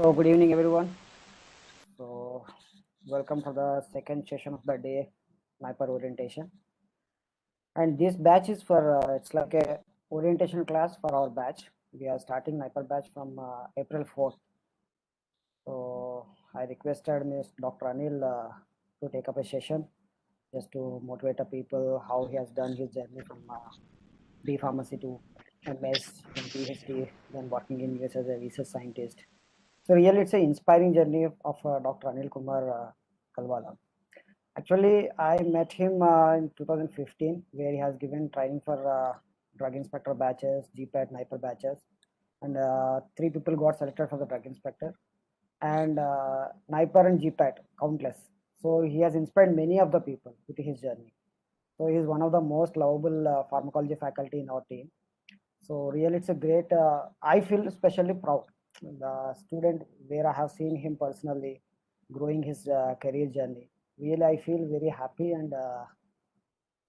So good evening everyone. So welcome for the second session of the day, Sniper orientation. And this batch is for it's like a orientation class for our batch. We are starting Sniper batch from April 4th. So I requested Ms. Dr. Anil to take up a session just to motivate the people how he has done his journey from B pharmacy to MS, then PhD, then working in US as a research scientist. So really, it's an inspiring journey of Dr. Anil Kumar Kalwala. Actually, I met him in 2015, where he has given training for drug inspector batches, GPAT, NIPER batches, and three people got selected for the drug inspector, and NIPER and GPAT, countless. So he has inspired many of the people with his journey. So he is one of the most lovable pharmacology faculty in our team. So really, it's a great. I feel especially proud. The student where I have seen him personally, growing his career journey. Really, I feel very happy and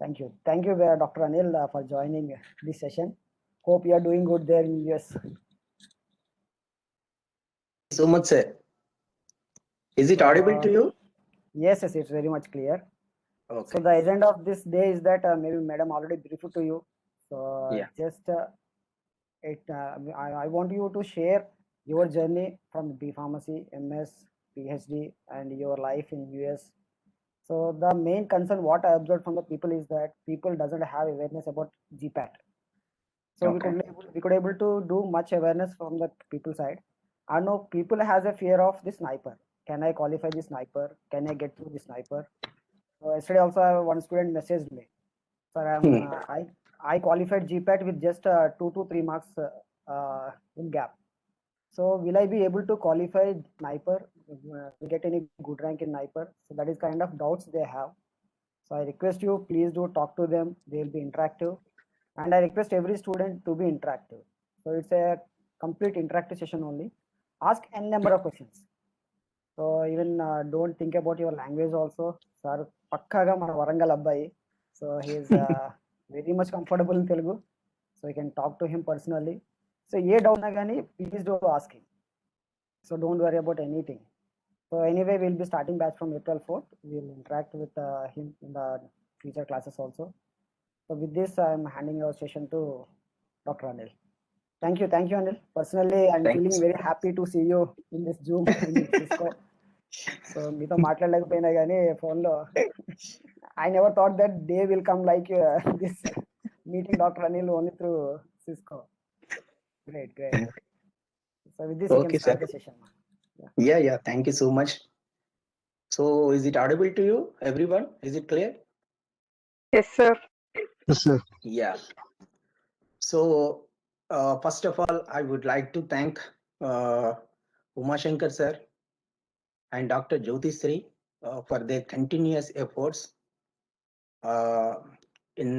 thank you, Dr. Anil, for joining this session. Hope you are doing good there in US. So much, sir. Is it So audible to you? yes, it's very much clear. So Okay. the agenda of this day is that maybe Madam already briefed to you. So Yeah. just I want you to share your journey from B Pharmacy, MS, PhD, and your life in US. So the main concern what I observed from the people is that people doesn't have awareness about GPAT. So Okay. we could able to do much awareness from the people side. I know people has a fear of the sniper. Can I qualify the sniper? Can I get through the sniper? So yesterday also one student messaged me. Sir, Hmm. I qualified GPAT with just 2 to 3 marks in gap. So will I be able to qualify sniper? Get any good rank in sniper? So that is kind of doubts they have. So I request you, please do talk to them. They'll be interactive, and I request every student to be interactive. So it's a complete interactive session only. Ask n number of questions. So even don't think about your language also. Sir, pakkaga మన వరంగల్ అబ్బాయి. So he is very much comfortable in Telugu. So you can talk to him personally. So A doubt ఉన్నా కానీ please do ask him. So don't worry about anything. So anyway, we'll be starting batch from April 4th. We'll interact with him in the future classes also. So with this, I'm handing our session to Dr. Anil. Thank you, Anil. Personally, I'm feeling Thanks. very happy to see you in this Zoom in Cisco. So మీతో మాట్లాడలేకపోయినా కానీ ఫోన్లో I never thought that day will come like this meeting doctor Anil only through Cisco great so with this you can Okay, sir. Start the session. Yeah. Thank you so much. So, is it audible to you, everyone? Is it clear? Yes, sir. Yes, sir. Yeah. So, first of all, I would like to thank uh, Uma Shankar sir and Dr. Jyoti Sri for their continuous efforts uh, in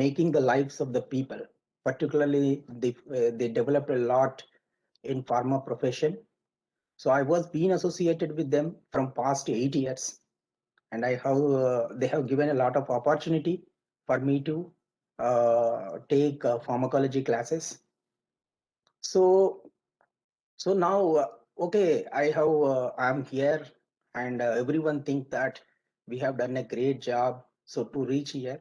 making the lives of the people. Particularly, they developed a lot in pharma profession. So I was being associated with them from past 8 years, and I have they have given a lot of opportunity for me to take pharmacology classes. So now okay, I'm here, and everyone think that we have done a great job. So to reach here,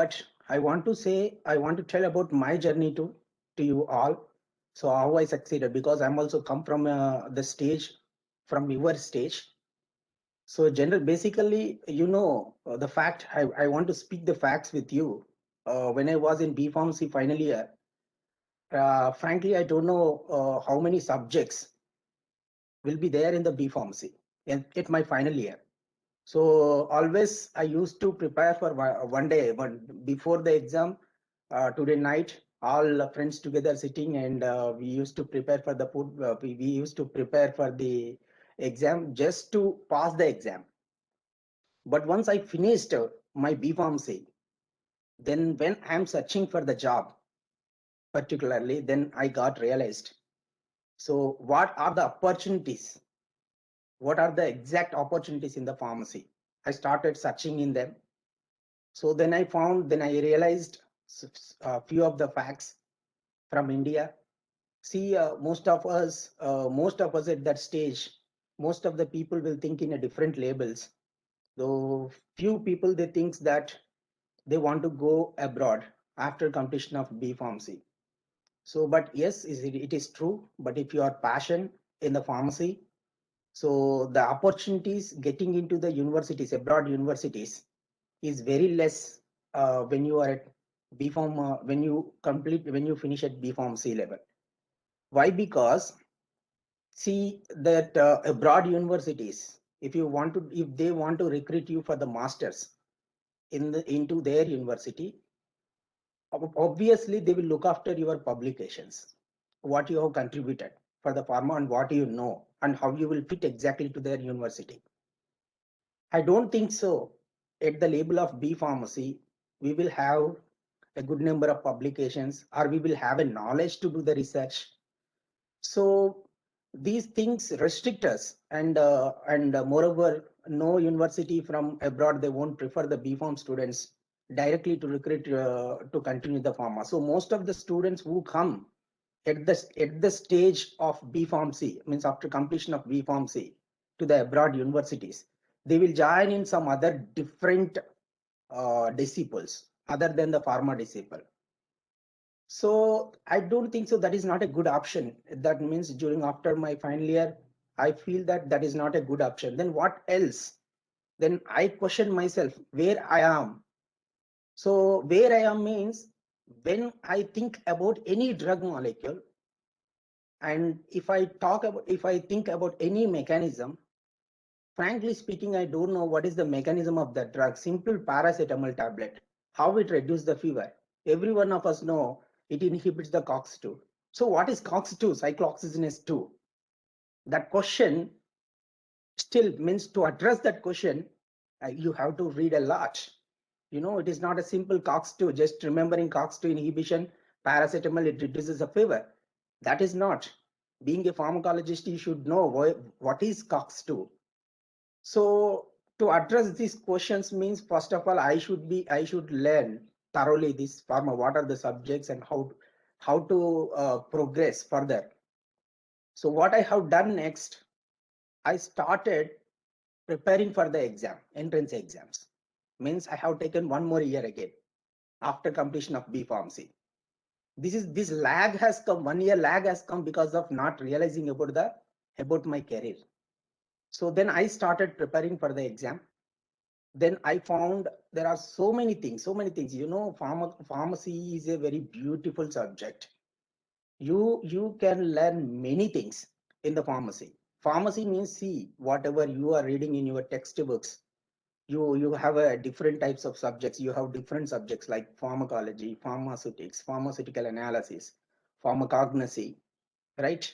but I want to tell about my journey to you all. So how I succeeded, because I'm also come from the stage, from your stage. So basically, the fact, I want to speak the facts with you. When I was in B Pharmacy final year, frankly, I don't know how many subjects will be there in the B Pharmacy at my final year. So always I used to prepare for one day, before the exam, today night, all friends together sitting, and we used to prepare for the food. We used to prepare for the exam just to pass the exam. But once I finished my B Pharmacy, then when I'm searching for the job, particularly, then I got realized. So what are the opportunities? What are the exact opportunities in the pharmacy? I started searching in them. So then I realized a few of the facts from India. See, most of us at that stage, most of the people will think in a different labels. Though few people they think that they want to go abroad after completion of B Pharmacy. So, but yes, it is true. But if you are passion in the pharmacy, so the opportunities getting into the universities, abroad universities, is very less when you are at B Pharm, when you finish at B Pharmacy level. Why? Because see that abroad universities, if they want to recruit you for the masters into their university, obviously they will look after your publications, what you have contributed for the pharma and what you know and how you will fit exactly to their university. I don't think so. At the label of B Pharmacy, we will have a good number of publications or we will have a knowledge to do the research. So these things restrict us, and moreover, no university from abroad they won't prefer the B Pharm students directly to recruit to continue the pharma. So most of the students who come at the stage of B Pharmacy, means after completion of B Pharmacy to the abroad universities, they will join in some other different disciples other than the pharma disciple. So I don't think so. That is not a good option. That means during after my final year, I feel that that is not a good option. Then what else? Then I question myself where I am. So where I am means when I think about any drug molecule, and if I think about any mechanism, frankly speaking, I don't know what is the mechanism of that drug. Simple paracetamol tablet, how it reduces the fever. Every one of us know it inhibits the COX-2. So what is COX-2? Cyclooxygenase 2. That question still means to address that question, you have to read a lot. It is not a simple COX-2, just remembering COX-2 inhibition, paracetamol, it reduces the fever. That is not. Being a pharmacologist, you should know what is COX-2. So to address these questions means, first of all, I should learn thoroughly this pharma, what are the subjects and how to progress further. So what I have done next, I started preparing for the exam, entrance exams. Means I have taken one more year again after completion of B Pharmacy. This lag has come, 1 year lag has come because of not realizing about my career. So then I started preparing for the exam. Then I found there are so many things. Pharmacy is a very beautiful subject. You can learn many things in the pharmacy. Pharmacy means, see, whatever you are reading in your textbooks, you have a different types of subjects. You have different subjects like pharmacology, pharmaceutics, pharmaceutical analysis, pharmacognosy, right?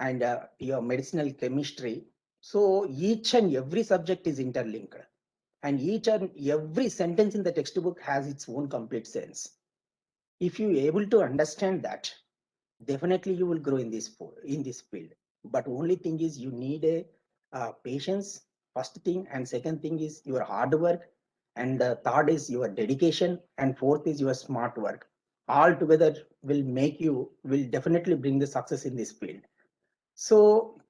And your medicinal chemistry. So each and every subject is interlinked, and each and every sentence in the textbook has its own complete sense. If you able to understand that, definitely you will grow in this field. But only thing is you need a patience, first thing, and second thing is your hard work, and the third is your dedication, and fourth is your smart work. All together will definitely bring the success in this field. So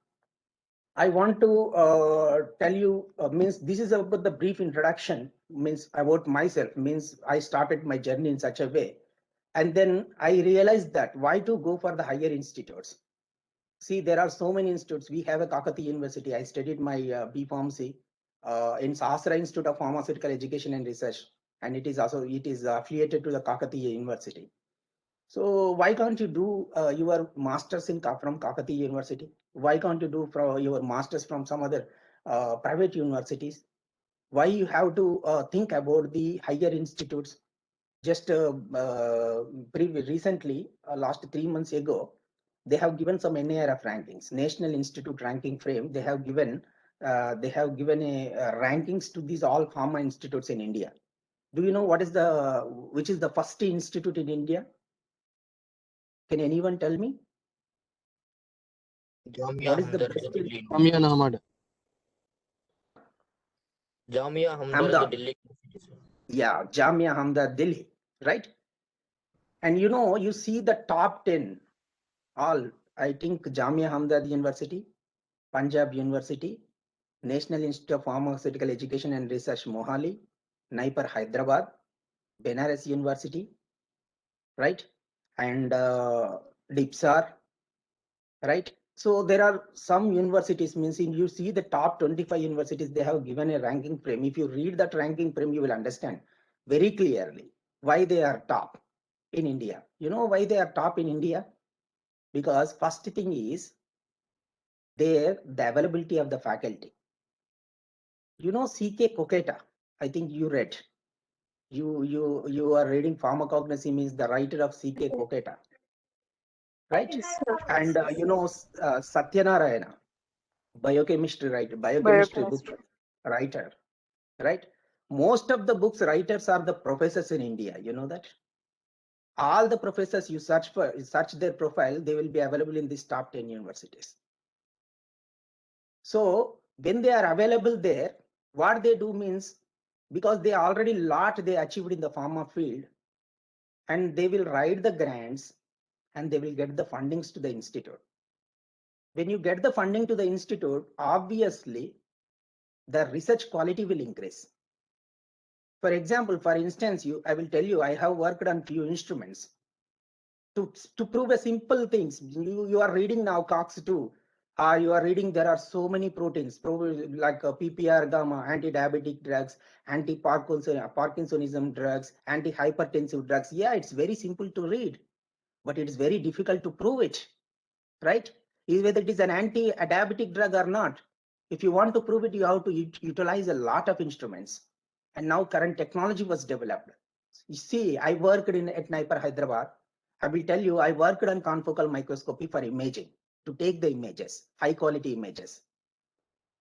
I want to tell you, means this is about the brief introduction, means about myself, means I started my journey in such a way. And then I realized that why to go for the higher institutes. See, there are so many institutes. We have a Kakatiya University. I studied my B Pharmacy in Sahasra Institute of Pharmaceutical Education and Research. And it is affiliated to the Kakatiya University. So why can't you do your masters from Kakatiya University? Why can't you do your masters from some other private universities? Why you have to think about the higher institutes? Just recently, last 3 months ago, they have given some NIRF rankings, National Institute Ranking Frame. They have given a rankings to these all pharma institutes in India. Do you know which is the first institute in India? Can anyone tell me? Jamia What is the Hamdard best Delhi. Jamia Ahmad. Jamia Hamdard Ahmedabad. Delhi. Yeah, Jamia Hamdard Delhi, right? And you see the top 10 all, I think Jamia Hamdard University, Punjab University, National Institute of Pharmaceutical Education and Research, Mohali, Naipar, Hyderabad, Benares University, right? And DIPSAR, right? So there are some universities, means in you see the top 25 universities, they have given a ranking frame. If you read that ranking frame, you will understand very clearly why they are top in India. You know why they are top in India? Because first thing is the availability of the faculty. You know, CK Koketa, I think you read. You are reading pharmacognosy, means the writer of CK Koketa, right? Yes, sir. And you know, Satyanarayana, biochemistry writer, biochemistry book Biochemistry. writer, right? Most of the books writers are the professors in India. You know that all the professors you search their profile, they will be available in these top 10 universities. So when they are available there, what they do means, because they already lot they achieved in the pharma field, and they will write the grants and they will get the fundings to the institute. When you get the funding to the institute, obviously the research quality will increase. For example, for instance, I will tell you, I have worked on few instruments to prove a simple things. You are reading now COX-2, you are reading there are so many proteins, like PPR gamma, anti-diabetic drugs, anti-Parkinsonism drugs, anti-hypertensive drugs. Yeah, it's very simple to read, but it is very difficult to prove it, right? Whether it is an anti-diabetic drug or not. If you want to prove it, you have to utilize a lot of instruments. And now current technology was developed. You see, I worked at Naipar, Hyderabad. I will tell you, I worked on confocal microscopy for imaging, to take the images, high quality images.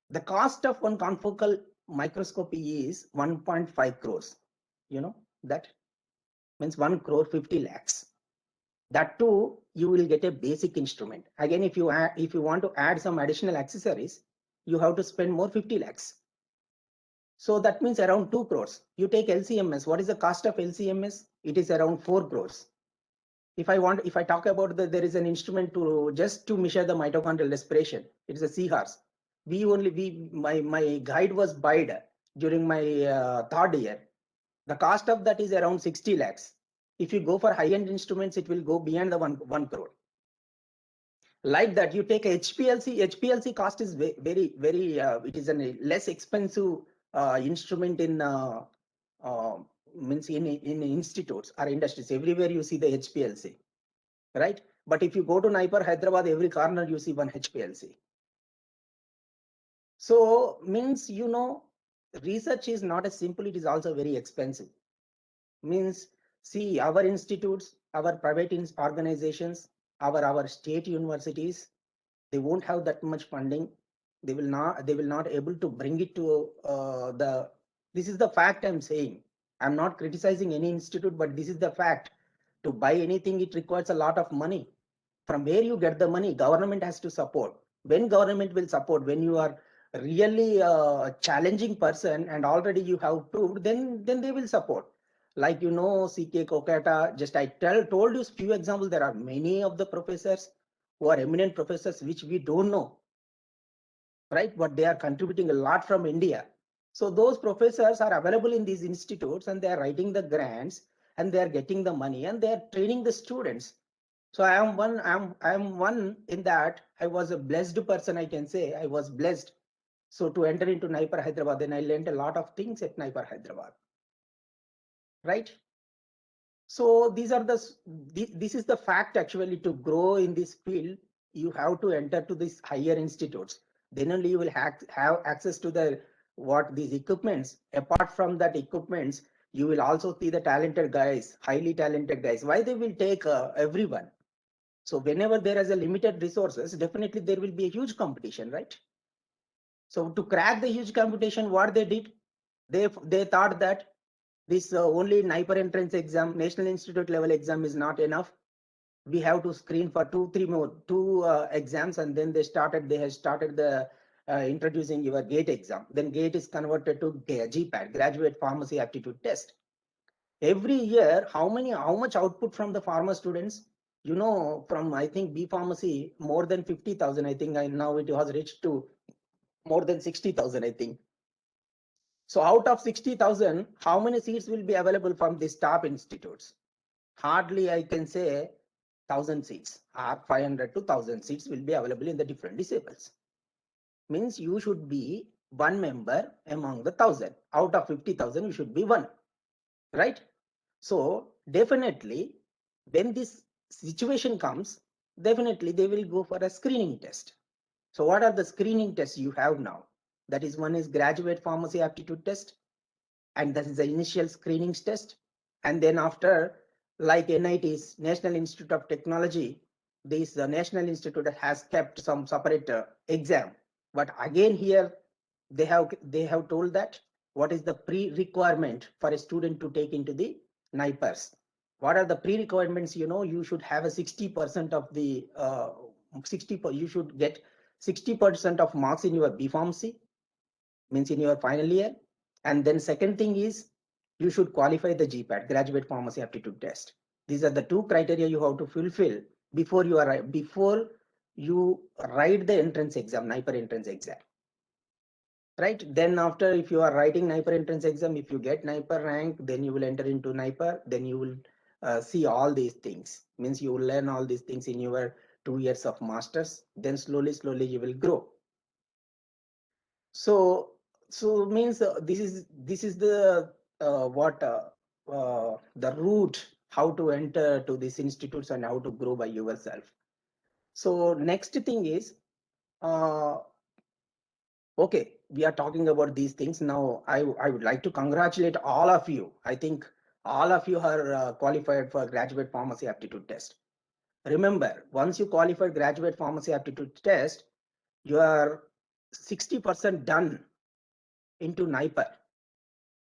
The cost of one confocal microscopy is 1.5 crores. You know, that means 1 crore 50 lakhs. That too, you will get a basic instrument. Again, if you want to add some additional accessories, you have to spend more 50 lakhs. So that means around 2 crores. You take LCMS. What is the cost of LCMS? It is around 4 crores. If I talk about there is an instrument just to measure the mitochondrial respiration. It is a Seahorse. My guide was buyed during my third year. The cost of that is around 60 lakhs. If you go for high-end instruments, it will go beyond the 1 crore. Like that, you take HPLC cost is very, it is a less expensive instrument in means in institutes or industries. Everywhere you see the HPLC, right? But if you go to Naipar, Hyderabad, every corner you see one HPLC. So means, you know, research is not as simple, it is also very expensive. Means, see, our institutes, our private organizations, our state universities, they won't have that much funding. They will not able to bring it to this is the fact I'm saying. I'm not criticizing any institute, but this is the fact. To buy anything, it requires a lot of money. From where you get the money? Government has to support. When government will support, when you are really a challenging person and already you have proved, then they will support. Like, you know, CK Kokata, just I told you few examples. There are many of the professors who are eminent professors which we don't know, right? But they are contributing a lot from India. So those professors are available in these institutes and they are writing the grants and they are getting the money and they are training the students. So I am one in that. I was a blessed person, I can say. I was blessed. So to enter into Naipar Hyderabad, then I learned a lot of things at Naipar Hyderabad, right? So these are this is the fact. Actually, to grow in this field, you have to enter to these higher institutes. Then only you will have access to these equipments. Apart from that equipments, you will also see the talented guys, highly talented guys. Why they will take everyone? So whenever there is a limited resources, definitely there will be a huge competition, right? So to crack the huge competition, what they did, they thought that this only Naipar entrance exam, National Institute level exam is not enough. We have to screen for two exams, and then they have started the introducing your GATE exam. Then GATE is converted to GPAT, Graduate Pharmacy Aptitude Test. Every year, how much output from the pharma students? you know, from I think B Pharmacy, more than 50,000, I think now it has reached to more than 60,000, I think. So out of 60,000, how many seats will be available from these top institutes? Hardly I can say 1,000 seats or 500 to 1,000 seats will be available in the different disables. Means you should be one member among the 1,000. Out of 50,000, you should be one, right? So definitely when this situation comes, definitely they will go for a screening test. So what are the screening tests you have now? That is, one is graduate pharmacy aptitude test, and that is the initial screenings test. And then after, like NIT's National Institute of Technology, this National Institute has kept some separate exam. But again here, they have told that what is the pre-requirement for a student to take into the NIPERS. What are the pre-requirements? You know, you should have a 60% of the you should get 60% of marks in your B Pharmacy, means in your final year. And then second thing is you should qualify the GPAT, Graduate Pharmacy Aptitude Test. These are the two criteria you have to fulfill before you write the entrance exam, NIPER entrance exam. Right? Then after, if you are writing NIPER entrance exam, if you get NIPER rank, then you will enter into NIPER. Then you will see all these things. Means you will learn all these things in your 2 years of masters. Then slowly you will grow. So means this is the the route how to enter to these institutes and how to grow by yourself. So next thing is okay, we are talking about these things now. I would like to congratulate all of you. I think all of you are qualified for graduate pharmacy aptitude test. Remember, once you qualify graduate pharmacy aptitude test, you are 60% done into NIPER.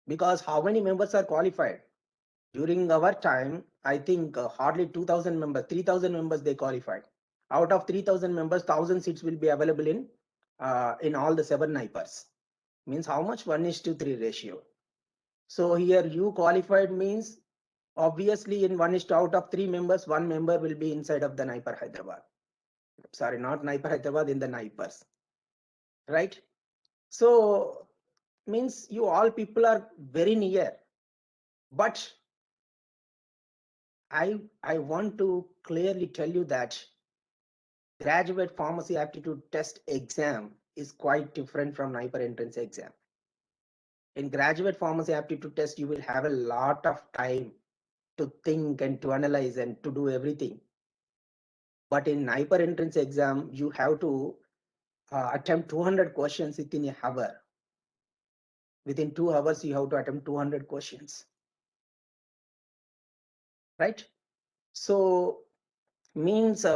Because how many members are qualified? During our time, I think hardly 2,000 members, 3,000 members they qualified. Out of 3,000 members, 1,000 seats will be available in all the 7 NIPERs. Means how much? 1:3 ratio. So here you qualified means obviously in out of 3 members, 1 member will be inside of the NIPER Hyderabad. Sorry, not NIPER Hyderabad, in the NIPERs. Right? So means you all people are very near. But I want to clearly tell you that graduate pharmacy aptitude test exam is quite different from NIPER entrance exam. In graduate pharmacy aptitude test, you will have a lot of time to think and to analyze and to do everything. But in NIPER entrance exam, you have to attempt 200 questions within an hour. Within 2 hours, you have to attempt 200 questions. Right? So means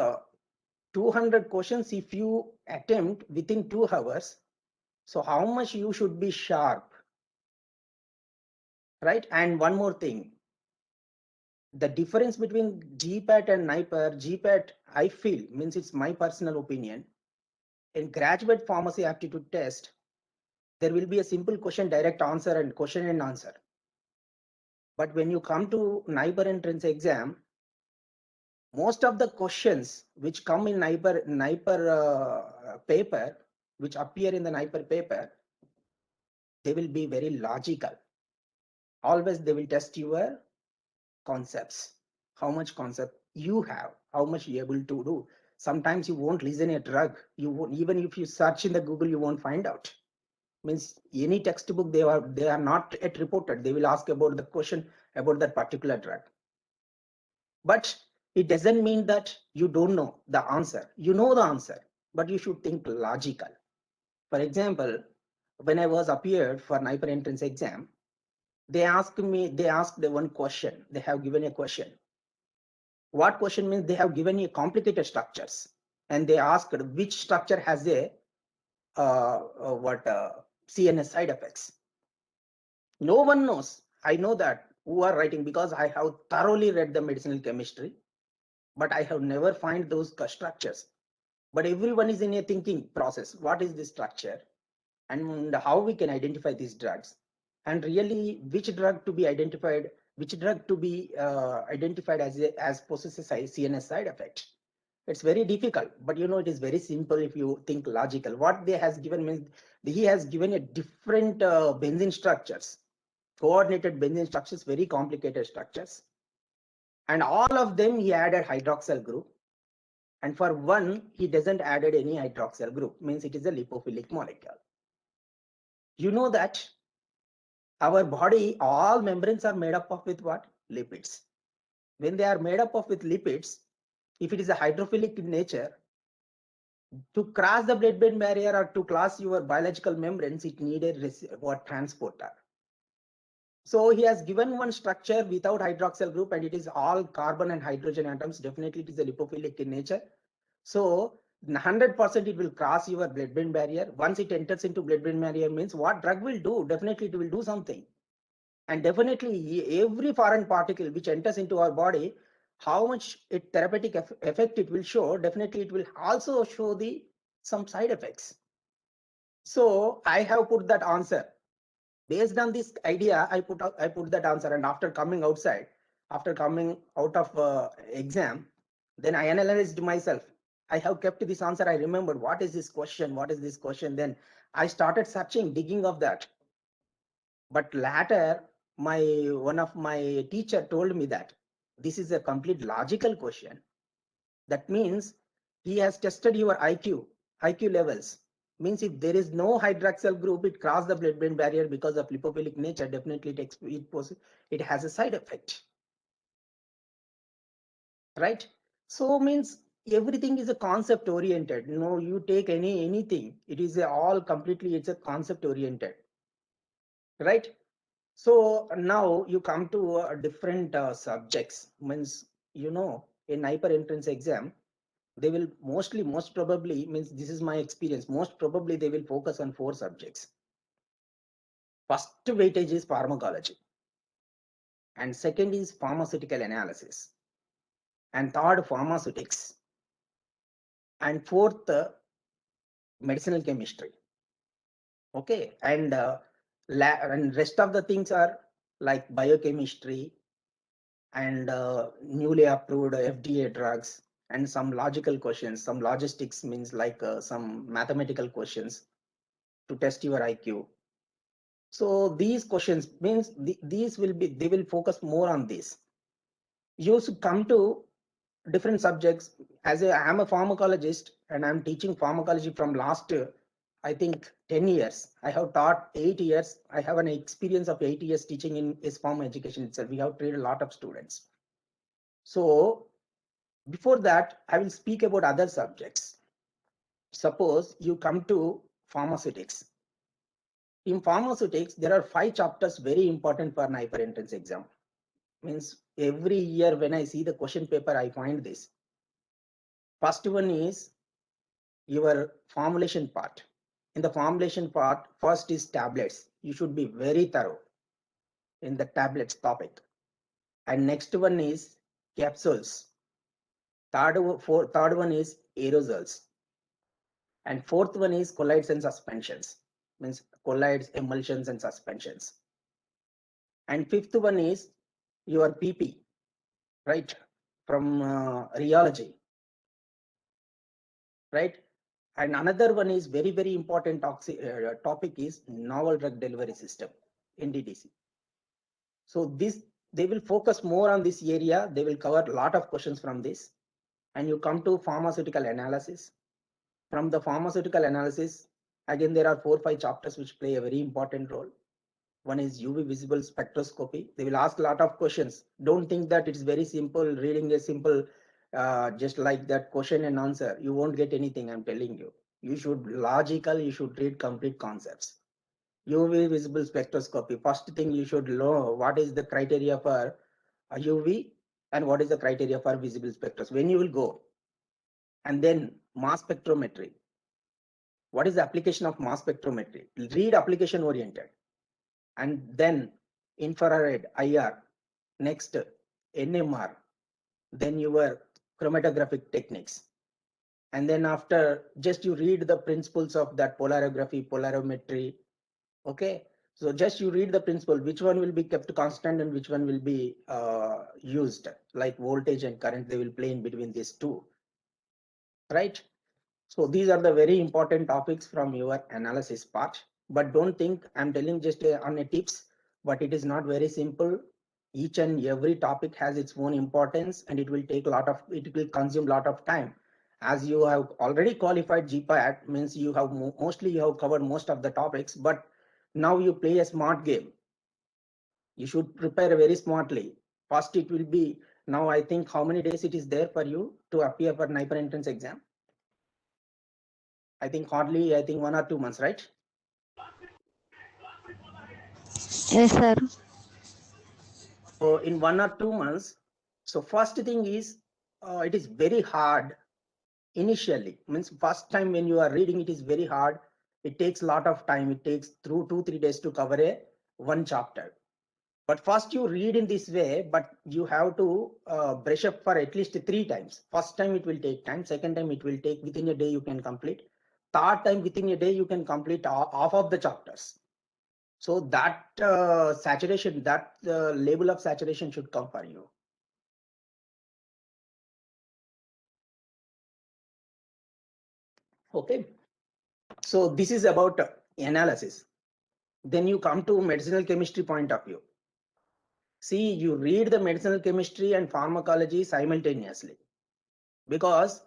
200 questions if you attempt within 2 hours. So how much you should be sharp, right? And one more thing, the difference between GPAT and NIPER, GPAT, I feel, means it's my personal opinion, in graduate pharmacy aptitude test, there will be a simple question, direct answer, and question and answer. But when you come to NIPER entrance exam, most of the questions which come in NIPER paper, which appear in the NIPER paper, they will be very logical. Always they will test your concepts, how much concept you have, how much you're able to do. Sometimes you won't listen a drug. You won't, even if you search in the Google, you won't find out. Means any textbook they are not yet reported. They will ask about the question about that particular drug. But it doesn't mean that you don't know the answer. You know the answer, but you should think logical. For example, when I was appeared for NIPER entrance exam, they asked the one question. They have given a question. What question means? They have given you complicated structures, and they asked which structure has a CNS side effects. No one knows. I know that who are writing, because I have thoroughly read the medicinal chemistry, but I have never find those structures. But everyone is in a thinking process. What is this structure, and how we can identify these drugs, and really which drug to be identified which drug to be identified as possesses a CNS side effect. It's very difficult, but you know, it is very simple if you think logical. What they has given means he has given a different benzene structures, coordinated benzene structures, very complicated structures. And all of them he added hydroxyl group. And for one, he doesn't added any hydroxyl group, means it is a lipophilic molecule. You know that our body, all membranes are made up of with what? Lipids. When they are made up of with lipids, if it is a hydrophilic in nature, to cross the blood-brain barrier or to cross your biological membranes, it needed what transporter. So he has given one structure without hydroxyl group, and it is all carbon and hydrogen atoms. Definitely it is a lipophilic in nature. So 100% it will cross your blood-brain barrier. Once it enters into blood-brain barrier, means what drug will do? Definitely it will do something. And definitely every foreign particle which enters into our body, how much therapeutic effect it will show, definitely it will also show some side effects. So I have put that answer. Based on this idea, I put that answer, and after coming out of exam, then I analyzed myself. I have kept this answer. I remembered what is this question? Then I started searching, digging of that. But later, one of my teacher told me that this is a complete logical question. That means he has tested your IQ levels. Means if there is no hydroxyl group, it crosses the blood-brain barrier because of lipophilic nature. Definitely it has a side effect, right? So means everything is a concept oriented. You know, you take anything, it is it's a concept oriented, right? So now you come to different subjects. Means, you know, in hyper entrance exam, they will most probably, means this is my experience, most probably they will focus on 4 subjects. First weightage is pharmacology, and second is pharmaceutical analysis, and third pharmaceutics, and fourth medicinal chemistry. Okay, and rest of the things are like biochemistry and newly approved FDA drugs, and some logical questions, some logistics, means like some mathematical questions to test your IQ. So these questions means they will focus more on this. You should come to different subjects. I'm a pharmacologist and I'm teaching pharmacology from last I think 10 years. I have taught 8 years. I have an experience of 8 years teaching in S-Pharm education itself. We have trained a lot of students. So before that, I will speak about other subjects. Suppose you come to pharmaceutics. In pharmaceutics, there are 5 chapters very important for an hyper entrance exam. Means every year when I see the question paper, I find this. First one is your formulation part. In the formulation part, first is tablets. You should be very thorough in the tablets topic. And next one is capsules. Third one is aerosols. And fourth one is colloids and suspensions. Means colloids, emulsions and suspensions. And fifth one is your PP, right? From rheology, right? And another one is very important topic is novel drug delivery system, NDDC. So they will focus more on this area. They will cover a lot of questions from this. And you come to pharmaceutical analysis. From the pharmaceutical analysis, again, there are 4 or 5 chapters which play a very important role. One is UV visible spectroscopy. They will ask a lot of questions. Don't think that it's very simple, reading a simple, just like that question and answer. You won't get anything, I'm telling you. You should read complete concepts. UV visible spectroscopy. First thing you should know what is the criteria for UV and what is the criteria for visible spectroscopy. When you will go. And then mass spectrometry. What is the application of mass spectrometry? Read application oriented. And then infrared IR, next NMR, then your chromatographic techniques. And then after, just you read the principles of that polarography, polarimetry. Okay, So just you read the principle, which one will be kept constant and which one will be used, like voltage and current, they will play in between these two, right? So these are the very important topics from your analysis part, but don't think I'm telling just on a tips, but it is not very simple. Each and every topic has its own importance and it will take a lot of, it will consume a lot of time. As you have already qualified GPAT, means you have mostly you have covered most of the topics, but now you play a smart game. You should prepare very smartly. First it will be, now I think how many days it is there for you to appear for NIPER entrance exam? I think hardly, I think 1 or 2 months, right? Yes, sir. So in 1 or 2 months, so first thing is, it is very hard initially. Means first time when you are reading, it is very hard. It takes a lot of time. It takes through 2-3 days to cover one chapter. But first you read in this way, but you have to brush up for at least 3 times. First time it will take time. Second time it will take within a day you can complete. Third time within a day you can complete half of the chapters. So that saturation, that level of saturation should come for you. Okay. So this is about analysis. Then you come to medicinal chemistry point of view. See, you read the medicinal chemistry and pharmacology simultaneously, because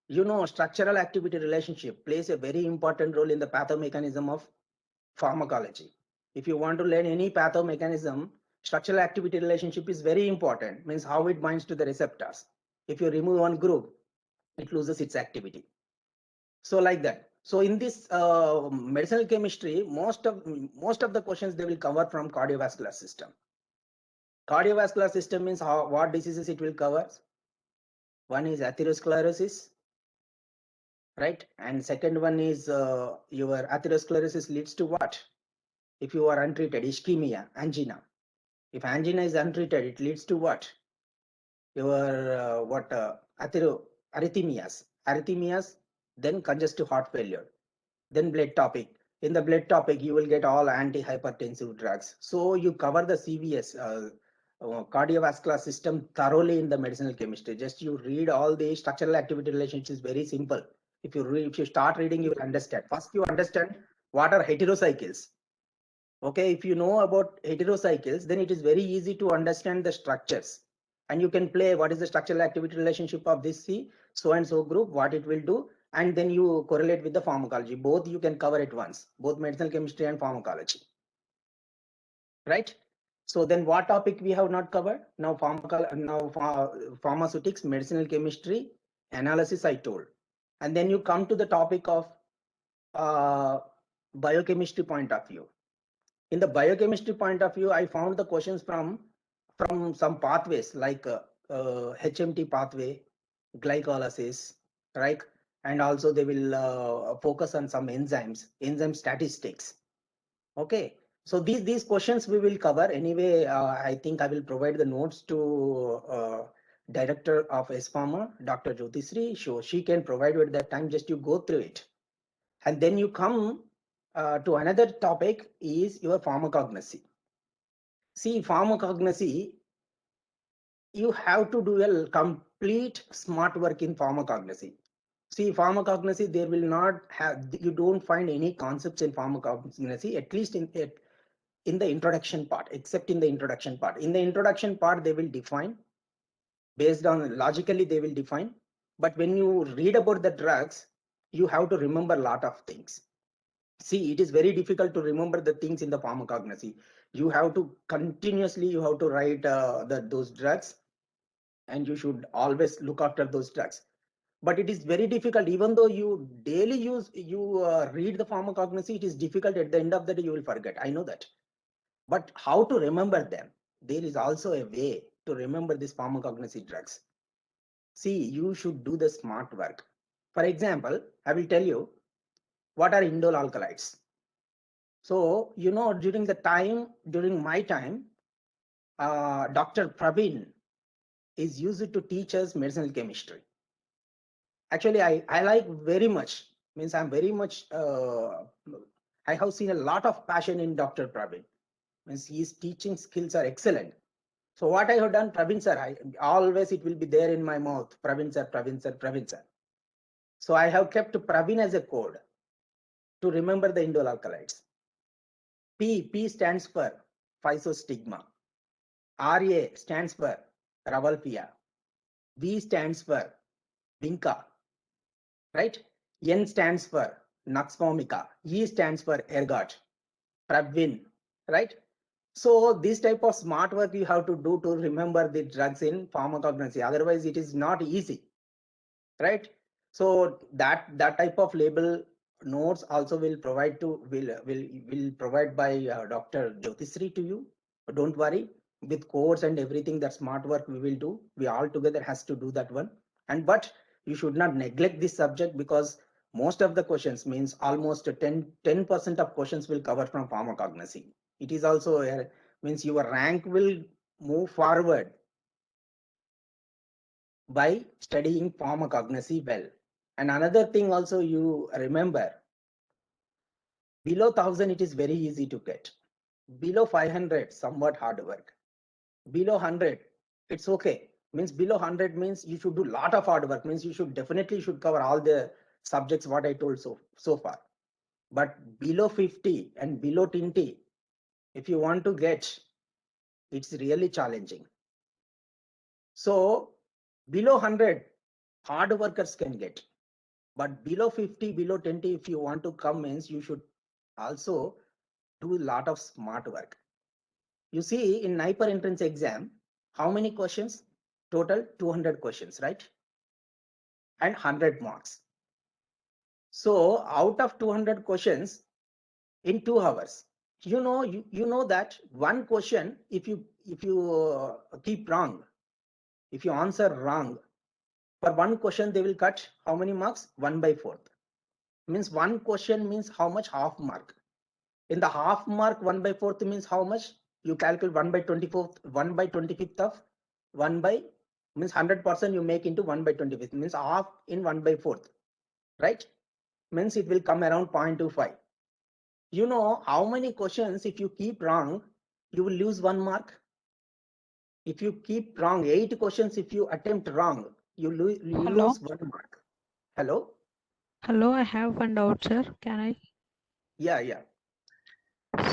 you know structural activity relationship plays a very important role in the pathomechanism of pharmacology. If you want to learn any pathomechanism, structural activity relationship is very important, means how it binds to the receptors. If you remove one group, it loses its activity. So like that. So in this medicinal chemistry, most of the questions they will cover from cardiovascular system. Cardiovascular system means what diseases it will cover. One is atherosclerosis, right? And second one is your atherosclerosis leads to what? If you are untreated, ischemia, angina. If angina is untreated, it leads to what? Your arrhythmias, then congestive heart failure, then blood topic. In the blood topic, you will get all antihypertensive drugs. So you cover the CVS, cardiovascular system thoroughly in the medicinal chemistry. Just you read all the structural activity relationships is very simple. If you start reading, you will understand. First, you understand what are heterocycles. Okay, if you know about heterocycles, then it is very easy to understand the structures. And you can play what is the structural activity relationship of this so and so group, what it will do, and then you correlate with the pharmacology. Both you can cover at once, both medicinal chemistry and pharmacology. Right? So then what topic we have not covered? Now pharmaceutics, medicinal chemistry, analysis I told. And then you come to the topic of biochemistry point of view. In the biochemistry point of view, I found the questions from some pathways like HMT pathway, glycolysis, right? And also they will focus on some enzymes, enzyme statistics. Okay, so these questions we will cover anyway. I think I will provide the notes to Director of S-Pharma, Dr. Jyotisri, so she can provide at that time. Just you go through it, and then you come to another topic is your pharmacognosy. See, pharmacognosy, you have to do a complete smart work in pharmacognosy. See, pharmacognosy, there will not have, you don't find any concepts in pharmacognosy, at least in the introduction part, except in the introduction part. In the introduction part, they will define, based on logically, they will define. But when you read about the drugs, you have to remember a lot of things. See, it is very difficult to remember the things in the pharmacognosy. You have to continuously, you have to write those drugs, and you should always look after those drugs. But it is very difficult, even though you daily read the pharmacognosy, it is difficult. At the end of the day, you will forget. I know that. But how to remember them? There is also a way to remember these pharmacognosy drugs. See, you should do the smart work. For example, I will tell you what are indole alkalides. So, you know, during my time, Dr. Praveen is used to teach us medicinal chemistry. Actually, I like very much, means I'm very much I have seen a lot of passion in Dr. Praveen. Means his teaching skills are excellent. So what I have done, Praveen sir, always it will be there in my mouth, Praveen sir, Praveen sir, Praveen sir. So I have kept Praveen as a code to remember the indole alkalides. P stands for physostigma. RA stands for Rawalpia. V stands for Vinca, right? N stands for Nux vomica. E stands for ergot. Pravin, right? So this type of smart work you have to do to remember the drugs in pharmacognosy. Otherwise, it is not easy, right? So that type of label notes also will provide provide by Dr. Jyotisri to you. Don't worry, with codes and everything, that smart work we will do. We all together has to do that one. And but you should not neglect this subject, because most of the questions, means almost 10% of questions will cover from pharmacognosy. It is also means your rank will move forward by studying pharmacognosy well. And another thing also, you remember, below 1000 it is very easy to get. Below 500 somewhat hard work. Below 100 it's okay. Means below 100 means you should do a lot of hard work. Means you should definitely cover all the subjects what I told so far. But below 50 and below 20, if you want to get, it's really challenging. So below 100 hard workers can get, but below 50, below 20, if you want to come, means you should also do a lot of smart work. You see, in NIPER entrance exam, how many questions? Total 200 questions, right? And 100 marks. So out of 200 questions in 2 hours, you know that one question, if you keep wrong, if you answer wrong, for one question they will cut how many marks? 1/4. Means one question means how much? Half mark. In the half mark, 1/4 means how much? You calculate 1/24, 1/25 of 1 by, means 100% you make into 1/25, means half in 1/4, right? Means it will come around 0.25. You know how many questions, if you keep wrong, you will lose 1 mark. If you keep wrong 8 questions, if you attempt wrong, you lose 1 mark. Hello? Hello, I have one doubt, sir. Can I? Yeah.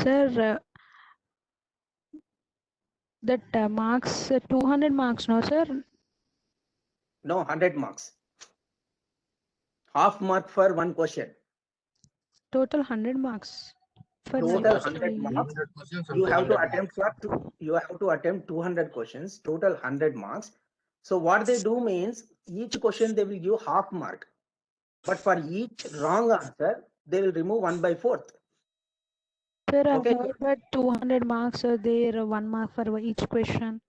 Sir, that marks 200 marks, no, sir? No, 100 marks. Half mark for one question. Total 100 marks. For Total next 100 marks. 100 questions and You have to 200 attempt you have to attempt 200 questions, total 100 marks. So what they do means, each question they will give half mark, but for each wrong answer they will remove 1/4. Sir, I've Okay. heard that 200 marks are there, 1 mark for each question.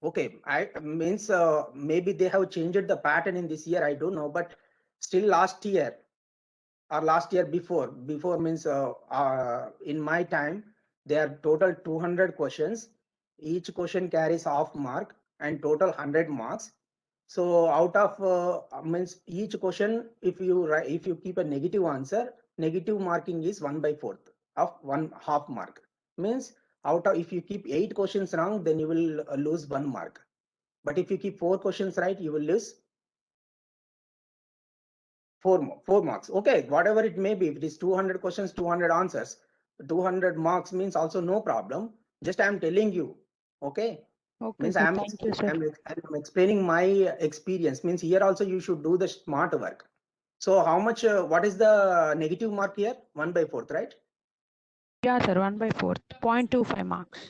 Okay, I means maybe they have changed the pattern in this year, I don't know, but still last year or last year before means in my time, there are total 200 questions. Each question carries half mark and total 100 marks. So out of means each question, if you keep a negative answer, negative marking is 1/4 of 1/2 mark. Means out of, if you keep 8 questions wrong, then you will lose 1 mark. But if you keep 4 questions right, you will lose 4 marks. Okay, whatever it may be, if it is 200 questions, 200 answers, 200 marks means also no problem. Just I am telling you, okay? Okay, Means sir. I am Thank you, sir. I'm explaining my experience. Means here also you should do the smart work. So how much? What is the negative mark here? 1/4, right? Yeah, sir. 1/4. 0.25 marks.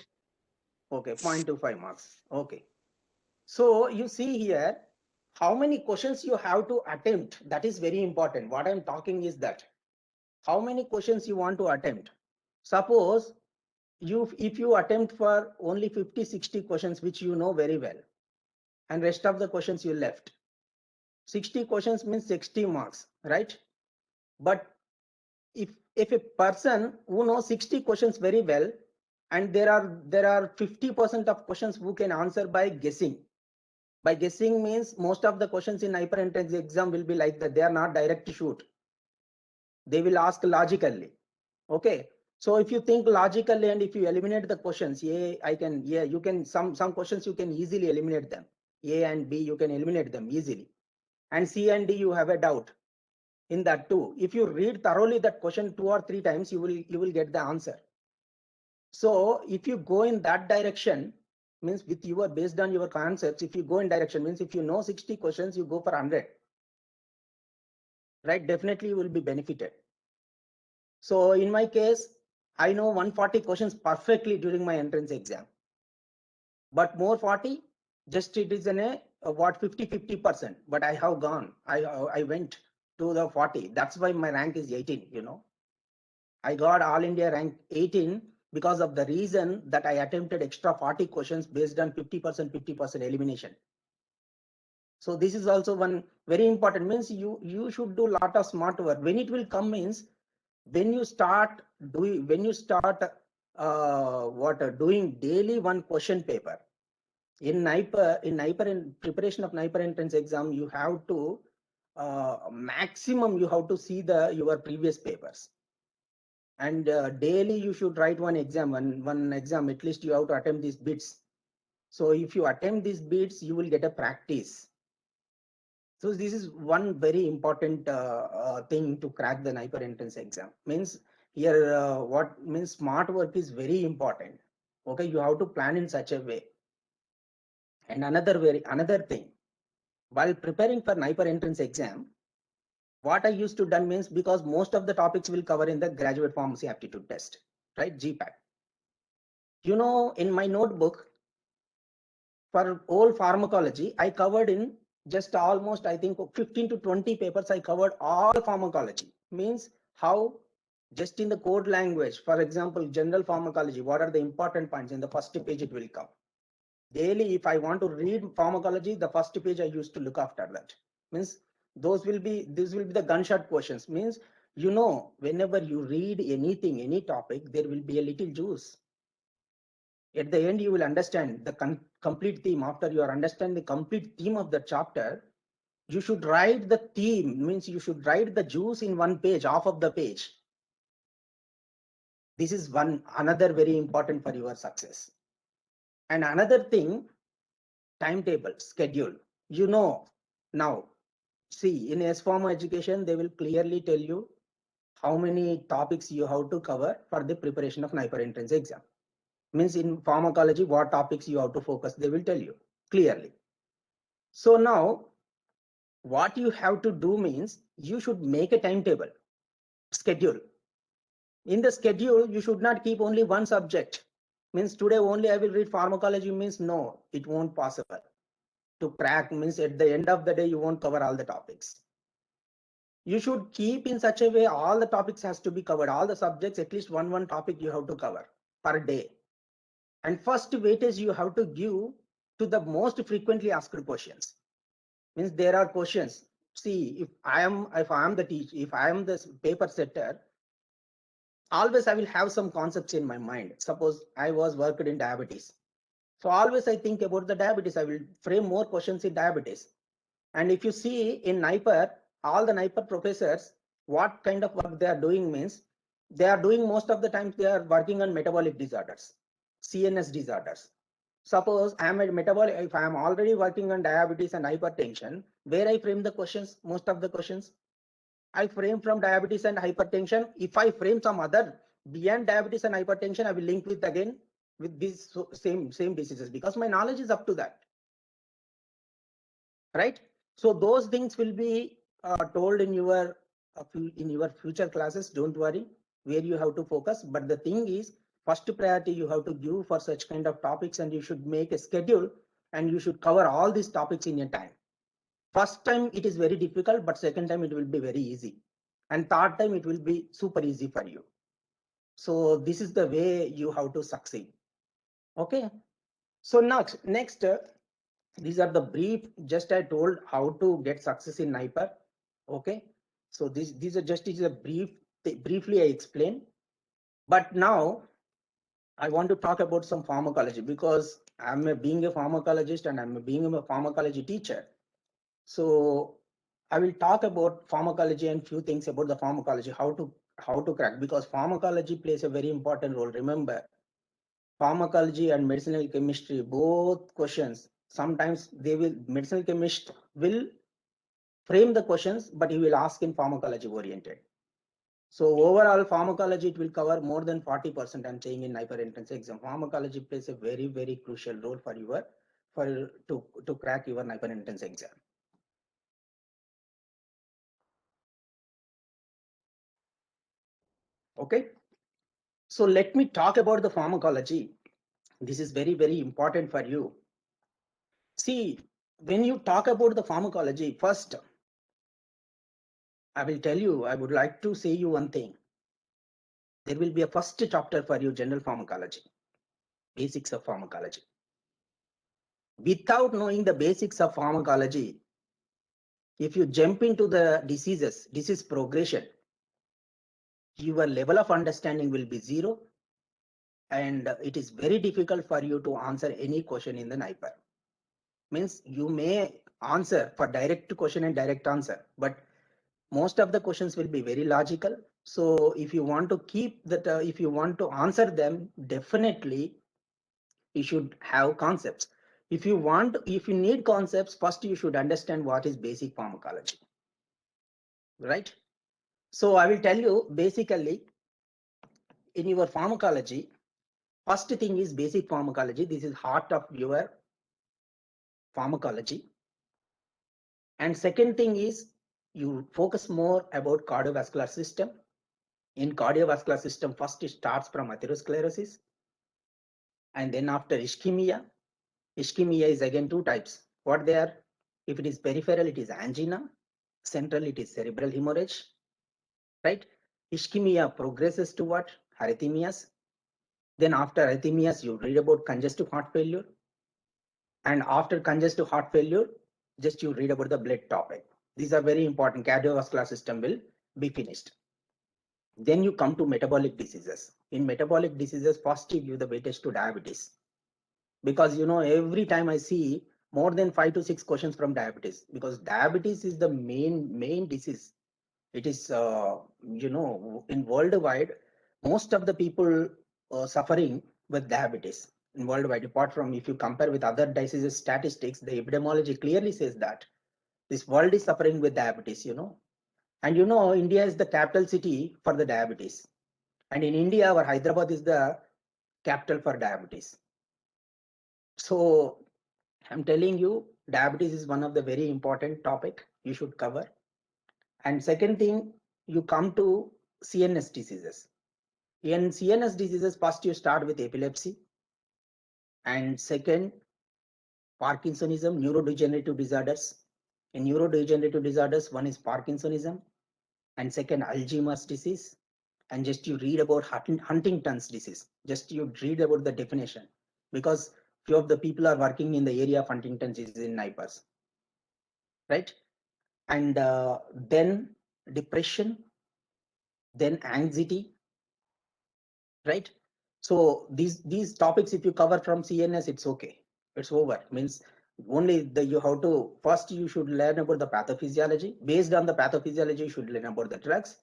Okay, 0.25 marks. Okay. So you see here, how many questions you have to attempt. That is very important. What I'm talking is that how many questions you want to attempt. Suppose if you attempt for only 50-60 questions, which you know very well, and rest of the questions you left. 60 questions means 60 marks, right? But if a person who knows 60 questions very well, and there are 50% of questions who can answer by guessing. By guessing means most of the questions in NIPER entrance exam will be like that. They are not direct shoot. They will ask logically. Okay. So if you think logically and if you eliminate the questions, you can, some questions you can easily eliminate them. A and B, you can eliminate them easily. And C and D, you have a doubt in that too. If you read thoroughly that question 2 or 3 times, you will get the answer. So if you go in that direction, means with your, based on your concepts, if you go in direction, means if you know 60 questions, you go for 100, right? Definitely you will be benefited. So in my case, I know 140 questions perfectly during my entrance exam, but more 40, just it is a what 50%, but I have gone, I went to the 40. That's why my rank is 18, you know. I got all India rank 18 because of the reason that I attempted extra 40 questions based on 50% elimination. So this is also one very important, means you should do lot of smart work. When it will come means when you start doing, doing daily one question paper in NIPER, in preparation of NIPER entrance exam, you have to maximum you have to see your previous papers. And daily you should write one exam, one exam, at least you have to attempt these bits. So if you attempt these bits, you will get a practice. So this is one very important thing to crack the NIPER entrance exam. Means here, what means smart work is very important. Okay, you have to plan in such a way. And another thing, while preparing for NIPER entrance exam, what I used to done means, because most of the topics will cover in the graduate pharmacy aptitude test, right? GPAT. You know, in my notebook for all pharmacology, I covered in just almost, I think 15 to 20 papers. I covered all pharmacology, means how, just in the code language, for example, general pharmacology, what are the important points in the first page it will come. Daily, if I want to read pharmacology, the first page I used to look after that. Means this will be the gunshot questions. Means, you know, whenever you read anything, any topic, there will be a little juice. At the end, you will understand the complete theme. After you understand the complete theme of the chapter, you should write the theme, means you should write the juice in one page, half of the page. This is another very important for your success. And another thing, timetable, schedule. You know, now, see, in S-Pharma education, they will clearly tell you how many topics you have to cover for the preparation of NIPER entrance exam. Means in pharmacology, what topics you have to focus, they will tell you clearly. So now, what you have to do means, you should make a timetable, schedule. In the schedule, you should not keep only one subject. Means today only I will read pharmacology, means no, it won't possible. To crack, means at the end of the day, you won't cover all the topics. You should keep in such a way, all the topics has to be covered, all the subjects, at least one topic you have to cover per day. And first weightage you have to give to the most frequently asked questions. Means there are questions. See, if I am the teacher, if I am the paper setter, always I will have some concepts in my mind. Suppose I was worked in diabetes. So always I think about the diabetes. I will frame more questions in diabetes. And if you see in NIPER, all the NIPER professors, what kind of work they are doing means, they are doing most of the times they are working on metabolic disorders, CNS disorders. Suppose I am a metabolic, if I am already working on diabetes and hypertension, where I frame the questions, most of the questions, I frame from diabetes and hypertension. If I frame some other beyond diabetes and hypertension, I will link with again with these same diseases, because my knowledge is up to that, right? So those things will be told in your future classes. Don't worry where you have to focus. But the thing is, first priority you have to give for such kind of topics, and you should make a schedule, and you should cover all these topics in a time. First time it is very difficult, but second time it will be very easy, and third time it will be super easy for you. So this is the way you have to succeed. Okay. So next. These are the brief, just I told how to get success in NIPER. Okay, so these are just is a briefly I explained. But now I want to talk about some pharmacology, because being a pharmacologist and I'm being a pharmacology teacher. So I will talk about pharmacology and few things about the pharmacology, how to crack, because pharmacology plays a very important role. Remember, pharmacology and medicinal chemistry, both questions, sometimes medicinal chemist will frame the questions, but he will ask in pharmacology oriented. So overall pharmacology, it will cover more than 40%. I'm saying in NIPER entrance exam, pharmacology plays a very, very crucial role for to crack your NIPER entrance exam. Okay. So let me talk about the pharmacology. This is very, very important for you. See, when you talk about the pharmacology, first, I will tell you, I would like to say you one thing. There will be a first chapter for you, general pharmacology, basics of pharmacology. Without knowing the basics of pharmacology, if you jump into the disease progression, your level of understanding will be zero, and it is very difficult for you to answer any question in the NIPER. Means you may answer for direct question and direct answer, but most of the questions will be very logical. So if you want to keep that, if you want to answer them, definitely you should have concepts. If you need concepts, first you should understand what is basic pharmacology, right? So I will tell you, basically in your pharmacology, first thing is basic pharmacology. This is heart of your pharmacology. And second thing is you focus more about cardiovascular system. In cardiovascular system, first it starts from atherosclerosis, and then after ischemia. Ischemia is again two types. What they are? If it is peripheral, it is angina. Central, it is cerebral hemorrhage. Right? Ischemia progresses to what? Arrhythmias. Then after arrhythmias, you read about congestive heart failure. And after congestive heart failure, just you read about the blood topic. These are very important. Cardiovascular system will be finished. Then you come to metabolic diseases. In metabolic diseases, first you give the weightage to diabetes. Because every time I see more than 5 to 6 questions from diabetes, because diabetes is the main disease. It is in worldwide, most of the people suffering with diabetes in worldwide, apart from if you compare with other diseases statistics, the epidemiology clearly says that this world is suffering with diabetes. And India is the capital city for the diabetes, and in India our Hyderabad is the capital for diabetes. So I'm telling you, diabetes is one of the very important topic you should cover. And second thing, you come to CNS diseases. In CNS diseases, first you start with epilepsy, and second, Parkinsonism, neurodegenerative disorders. In neurodegenerative disorders, one is Parkinsonism, and second, Alzheimer's disease. And just you read about Huntington's disease. Just you read about the definition, because few of the people are working in the area of Huntington's disease in NIPERS, right? And then depression, then anxiety, right? So these topics, if you cover from CNS, it's okay, it's over. Means only you have to first you should learn about the pathophysiology. Based on the pathophysiology, you should learn about the drugs.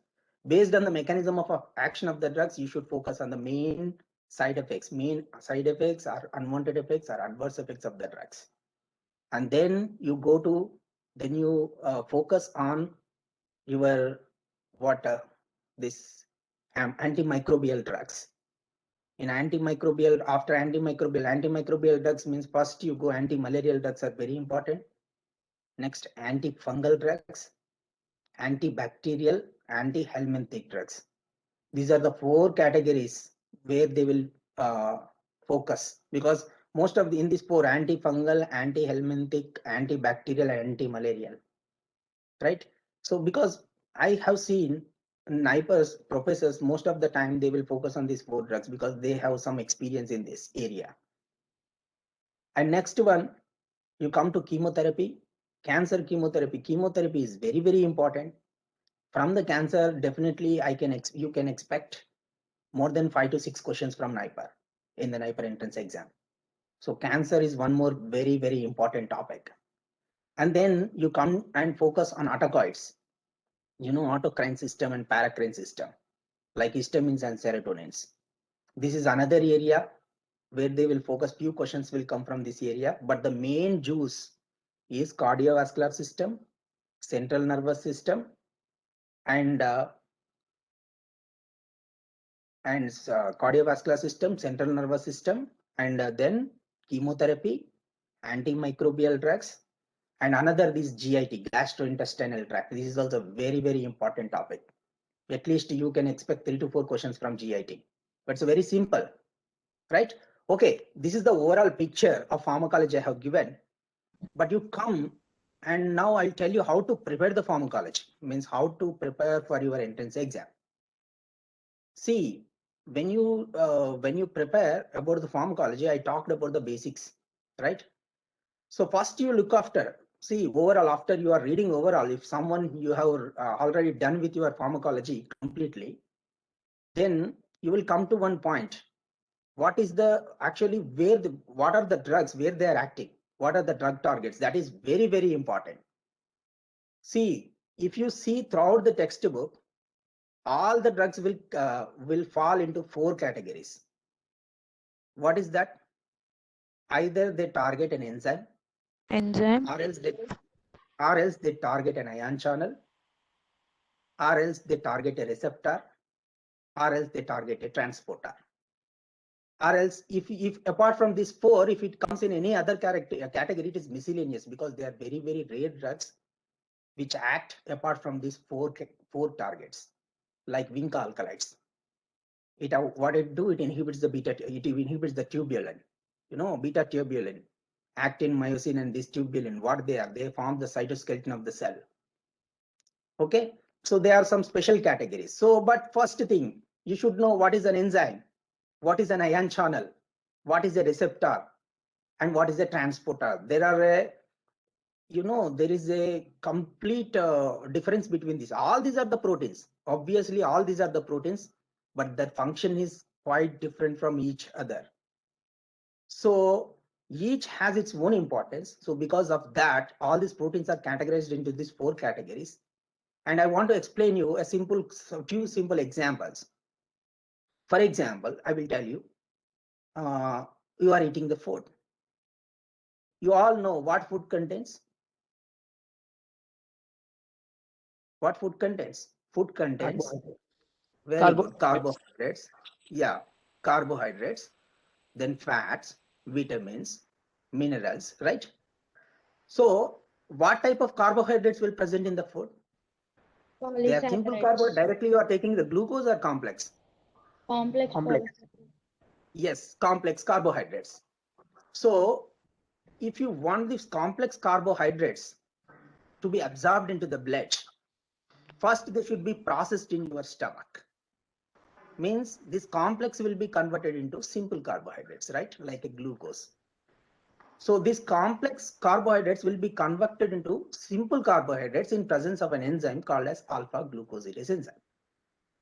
Based on the mechanism of action of the drugs, you should focus on the main side effects. Main side effects are unwanted effects or adverse effects of the drugs. And then you focus on your this antimicrobial drugs. In antimicrobial, after antimicrobial drugs means first you go anti-malarial drugs are very important. Next, antifungal drugs, antibacterial, anti-helminthic drugs. These are the 4 categories where they will focus, because most of in these 4, antifungal, anti-helminthic, antibacterial, and anti-malarial, right? So because I have seen NIPERS professors, most of the time they will focus on these 4 drugs because they have some experience in this area. And next one, you come to chemotherapy, cancer chemotherapy. Chemotherapy is very, very important. From the cancer, definitely you can expect more than 5 to 6 questions from NIPER in the NIPER entrance exam. So cancer is one more very, very important topic. And then you come and focus on autocoids, autocrine system and paracrine system, like histamines and serotonins. This is another area where they will focus. Few questions will come from this area, but the main juice is cardiovascular system, central nervous system, and cardiovascular system, central nervous system, and then chemotherapy, antimicrobial drugs, and another this GIT, gastrointestinal tract. This is also very, very important topic. At least you can expect 3 to 4 questions from GIT, but it's very simple, right? Okay, this is the overall picture of pharmacology I have given, but you come and now I'll tell you how to prepare the pharmacology, means how to prepare for your entrance exam. See, when you prepare about the pharmacology, I talked about the basics, right? So first you look after, see overall, after you are reading overall, if someone you have already done with your pharmacology completely, then you will come to one point. What is the actually what are the drugs where they are acting? What are the drug targets? That is very, very important. See, if you see throughout the textbook, all the drugs will fall into 4 categories. What is that? Either they target an enzyme, Enzyme. or else they target an ion channel, or else they target a receptor, or else they target a transporter. Or else if apart from these 4, if it comes in any other category, it is miscellaneous, because they are very, very rare drugs which act apart from these 4 targets, like Vinca alkaloids. What it do, it inhibits the tubulin, beta tubulin, actin, myosin, and this tubulin. What they form the cytoskeleton of the cell. Okay, so there are some special categories. So, but first thing, you should know what is an enzyme, what is an ion channel, what is a receptor, and what is a transporter. There is a complete difference between these. All these are the proteins. Obviously, all these are the proteins, but their function is quite different from each other. So each has its own importance. So because of that, all these proteins are categorized into these 4 categories. And I want to explain you a few simple examples. For example, I will tell you, you are eating the food. You all know what food contains. What food contains? Food contains very good carbohydrates. Yeah, carbohydrates, then fats, vitamins, minerals, right? So what type of carbohydrates will present in the food? They are simple carbohydrates. Directly you are taking the glucose or complex? Complex. Yes, complex carbohydrates. So if you want these complex carbohydrates to be absorbed into the blood, first they should be processed in your stomach. Means this complex will be converted into simple carbohydrates, right? Like a glucose. So these complex carbohydrates will be converted into simple carbohydrates in presence of an enzyme called as alpha glucosidase enzyme.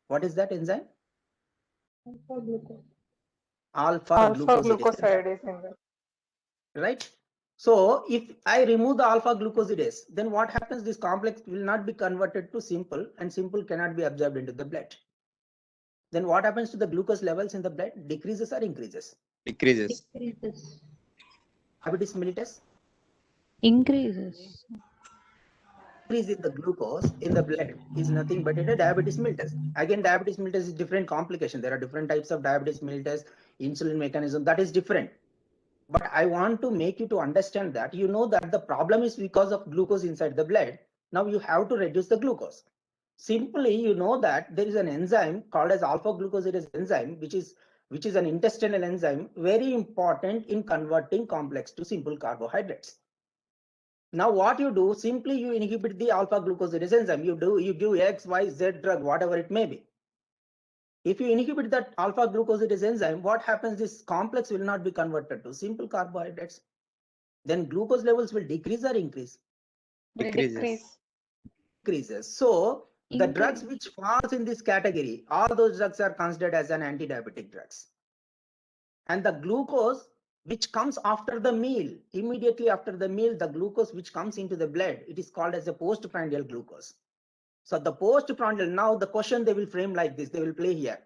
What is that enzyme? Alpha glucosidase enzyme. Right? So if I remove the alpha glucosidase, then what happens? This complex will not be converted to simple, and simple cannot be absorbed into the blood. Then what happens to the glucose levels in the blood? Decreases or increases? Decreases. Diabetes mellitus? Increases. Increase in the glucose in the blood is nothing but a diabetes mellitus. Again, diabetes mellitus is different complication. There are different types of diabetes mellitus, insulin mechanism, that is different. But I want to make you to understand that that the problem is because of glucose inside the blood. Now you have to reduce the glucose. Simply, that there is an enzyme called as alpha glucosidase enzyme, which is an intestinal enzyme, very important in converting complex to simple carbohydrates. Now what you do, simply you inhibit the alpha glucosidase enzyme. You give X, Y, Z drug, whatever it may be. If you inhibit that alpha glucosidase enzyme, what happens? This complex will not be converted to simple carbohydrates. Then glucose levels will decrease or increase? Decreases. Decreases. So the drugs which falls in this category, all those drugs are considered as an anti-diabetic drugs. And the glucose which comes after the meal. Immediately after the meal, the glucose which comes into the blood, it is called as a postprandial glucose. So the postprandial, now the question they will frame like this, they will play here.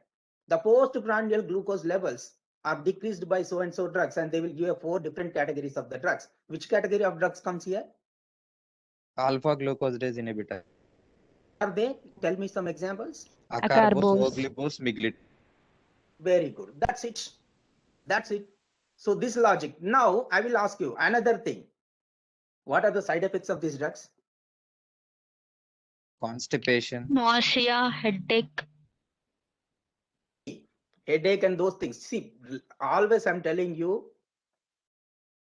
The postprandial glucose levels are decreased by so and so drugs, and they will give 4 different categories of the drugs. Which category of drugs comes here? Alpha glucosidase inhibitor. Are they? Tell me some examples. Acarbose, Acarbose. Voglibose, Miglit. Very good. That's it. That's it. So this logic. Now I will ask you another thing. What are the side effects of these drugs? Constipation. Nausea, headache. Headache and those things. See, always I'm telling you,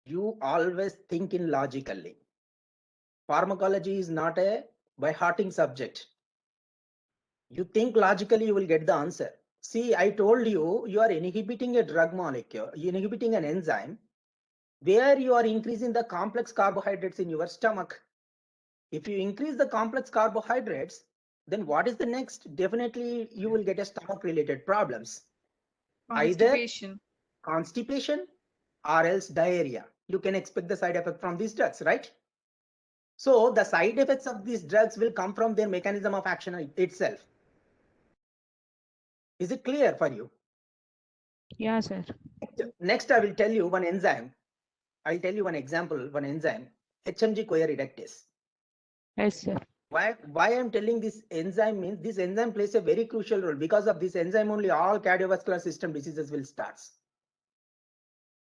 you always think in logically. Pharmacology is not a by hearting subject. You think logically, you will get the answer. See, I told you, you are inhibiting a drug molecule, you're inhibiting an enzyme, where you are increasing the complex carbohydrates in your stomach. If you increase the complex carbohydrates, then what is the next? Definitely, you will get a stomach-related problems. Constipation. Either constipation or else diarrhea. You can expect the side effect from these drugs, right? So the side effects of these drugs will come from their mechanism of action itself. Is it clear for you? Yeah, sir. Next, I will tell you one enzyme. I'll tell you one example, one enzyme, HMG-CoA reductase. Yes, sir. Why I'm telling this enzyme means this enzyme plays a very crucial role. Because of this enzyme only all cardiovascular system diseases will start.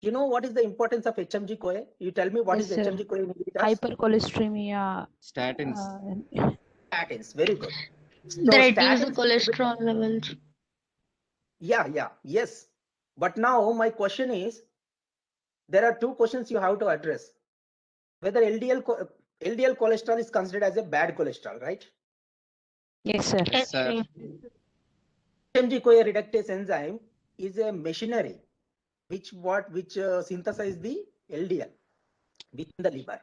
You know what is the importance of HMG-CoA? You tell me what Yes, is sir. HMG-CoA inhibitors? Hypercholesteremia. Statins. Statins, very good. So They reduce the statins, cholesterol levels. yes. But now my question is, there are 2 questions you have to address. Whether LDL cholesterol is considered as a bad cholesterol, right? Yes, sir. Yes, sir. HMG-CoA reductase enzyme is a machinery which synthesize the LDL within the liver.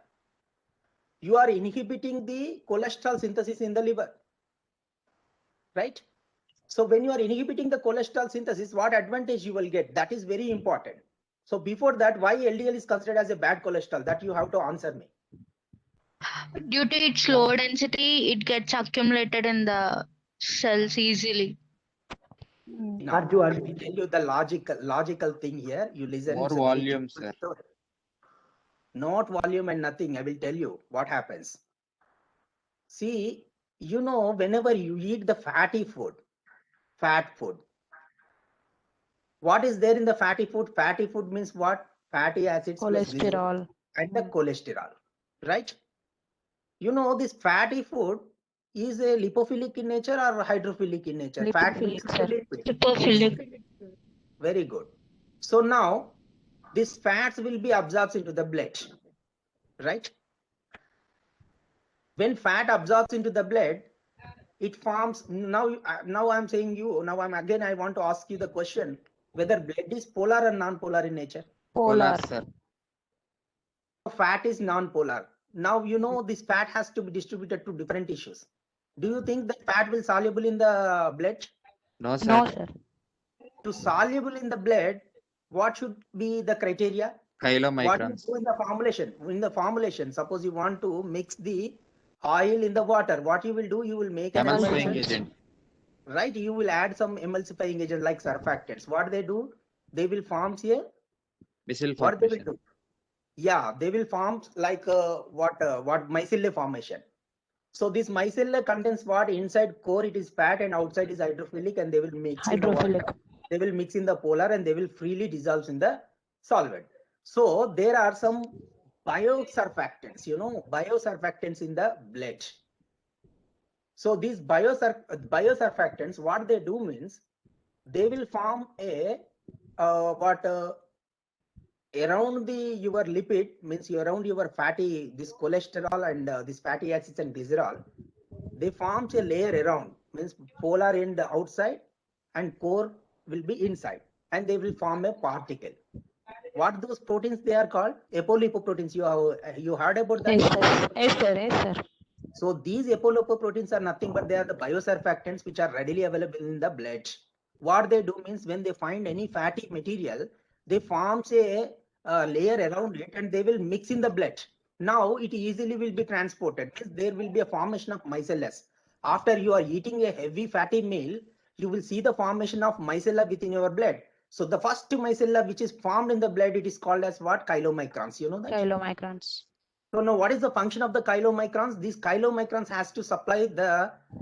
You are inhibiting the cholesterol synthesis in the liver, right? So when you are inhibiting the cholesterol synthesis, what advantage you will get? That is very important. So before that, why LDL is considered as a bad cholesterol? That you have to answer me. Due to its low density, it gets accumulated in the cells easily. Now, I will tell you the logical thing here. You listen. More It's a very volume, simple sir. story. Not volume and nothing. I will tell you what happens. See, you know, whenever you eat the fatty food, fat food, what is there in the fatty food? Fatty food means what? Fatty acids plus glycerol Cholesterol. and the cholesterol, right? You know, this fatty food is a lipophilic in nature or hydrophilic in nature? Fat means Lipophilic, sir. lipid. Lipophilic. Very good. So now these fats will be absorbed into the blood, right? When fat absorbs into the blood, it forms. Now I'm saying you. Now I want to ask you the question whether blood is polar or non-polar in nature. Polar. Sir. Fat is non-polar. Now you know this fat has to be distributed to different tissues. Do you think that fat will soluble in the blood? No, sir. No, sir. To soluble in the blood, what should be the criteria? What do you Chylomicrons. do in the formulation? In the formulation, suppose you want to mix the oil in the water. What you will do? You will make an Emulsifying emulsion, agent. right? You will add some emulsifying agent like surfactants. What they do? They will form here. Bisyl What they will formation. do? Yeah, they will form like what mycelia formation. So this mycelia contains what? Inside core it is fat and outside is hydrophilic, and they will mix in the water. Hydrophilic. They will mix in the polar and they will freely dissolve in the solvent. So there are some biosurfactants, you know, biosurfactants in the blood. So these biosurfactants, what they do means they will form a around your lipid, means around your fatty, this cholesterol and this fatty acids and glycerol, they forms a layer around, means polar end outside and core will be inside, and they will form a particle. What those proteins they are called? Apolipoproteins. You heard about that? Yes, sir. Yes, sir. Yes, sir. So these apolipoproteins are nothing but they are the biosurfactants which are readily available in the blood. What they do means when they find any fatty material, they forms a layer around it and they will mix in the blood. Now it easily will be transported. There will be a formation of micelles. After you are eating a heavy fatty meal, you will see the formation of micella within your blood. So the first micella which is formed in the blood, it is called as what? Chylomicrons. You know that? Chylomicrons. So now what is the function of the chylomicrons? These chylomicrons has to supply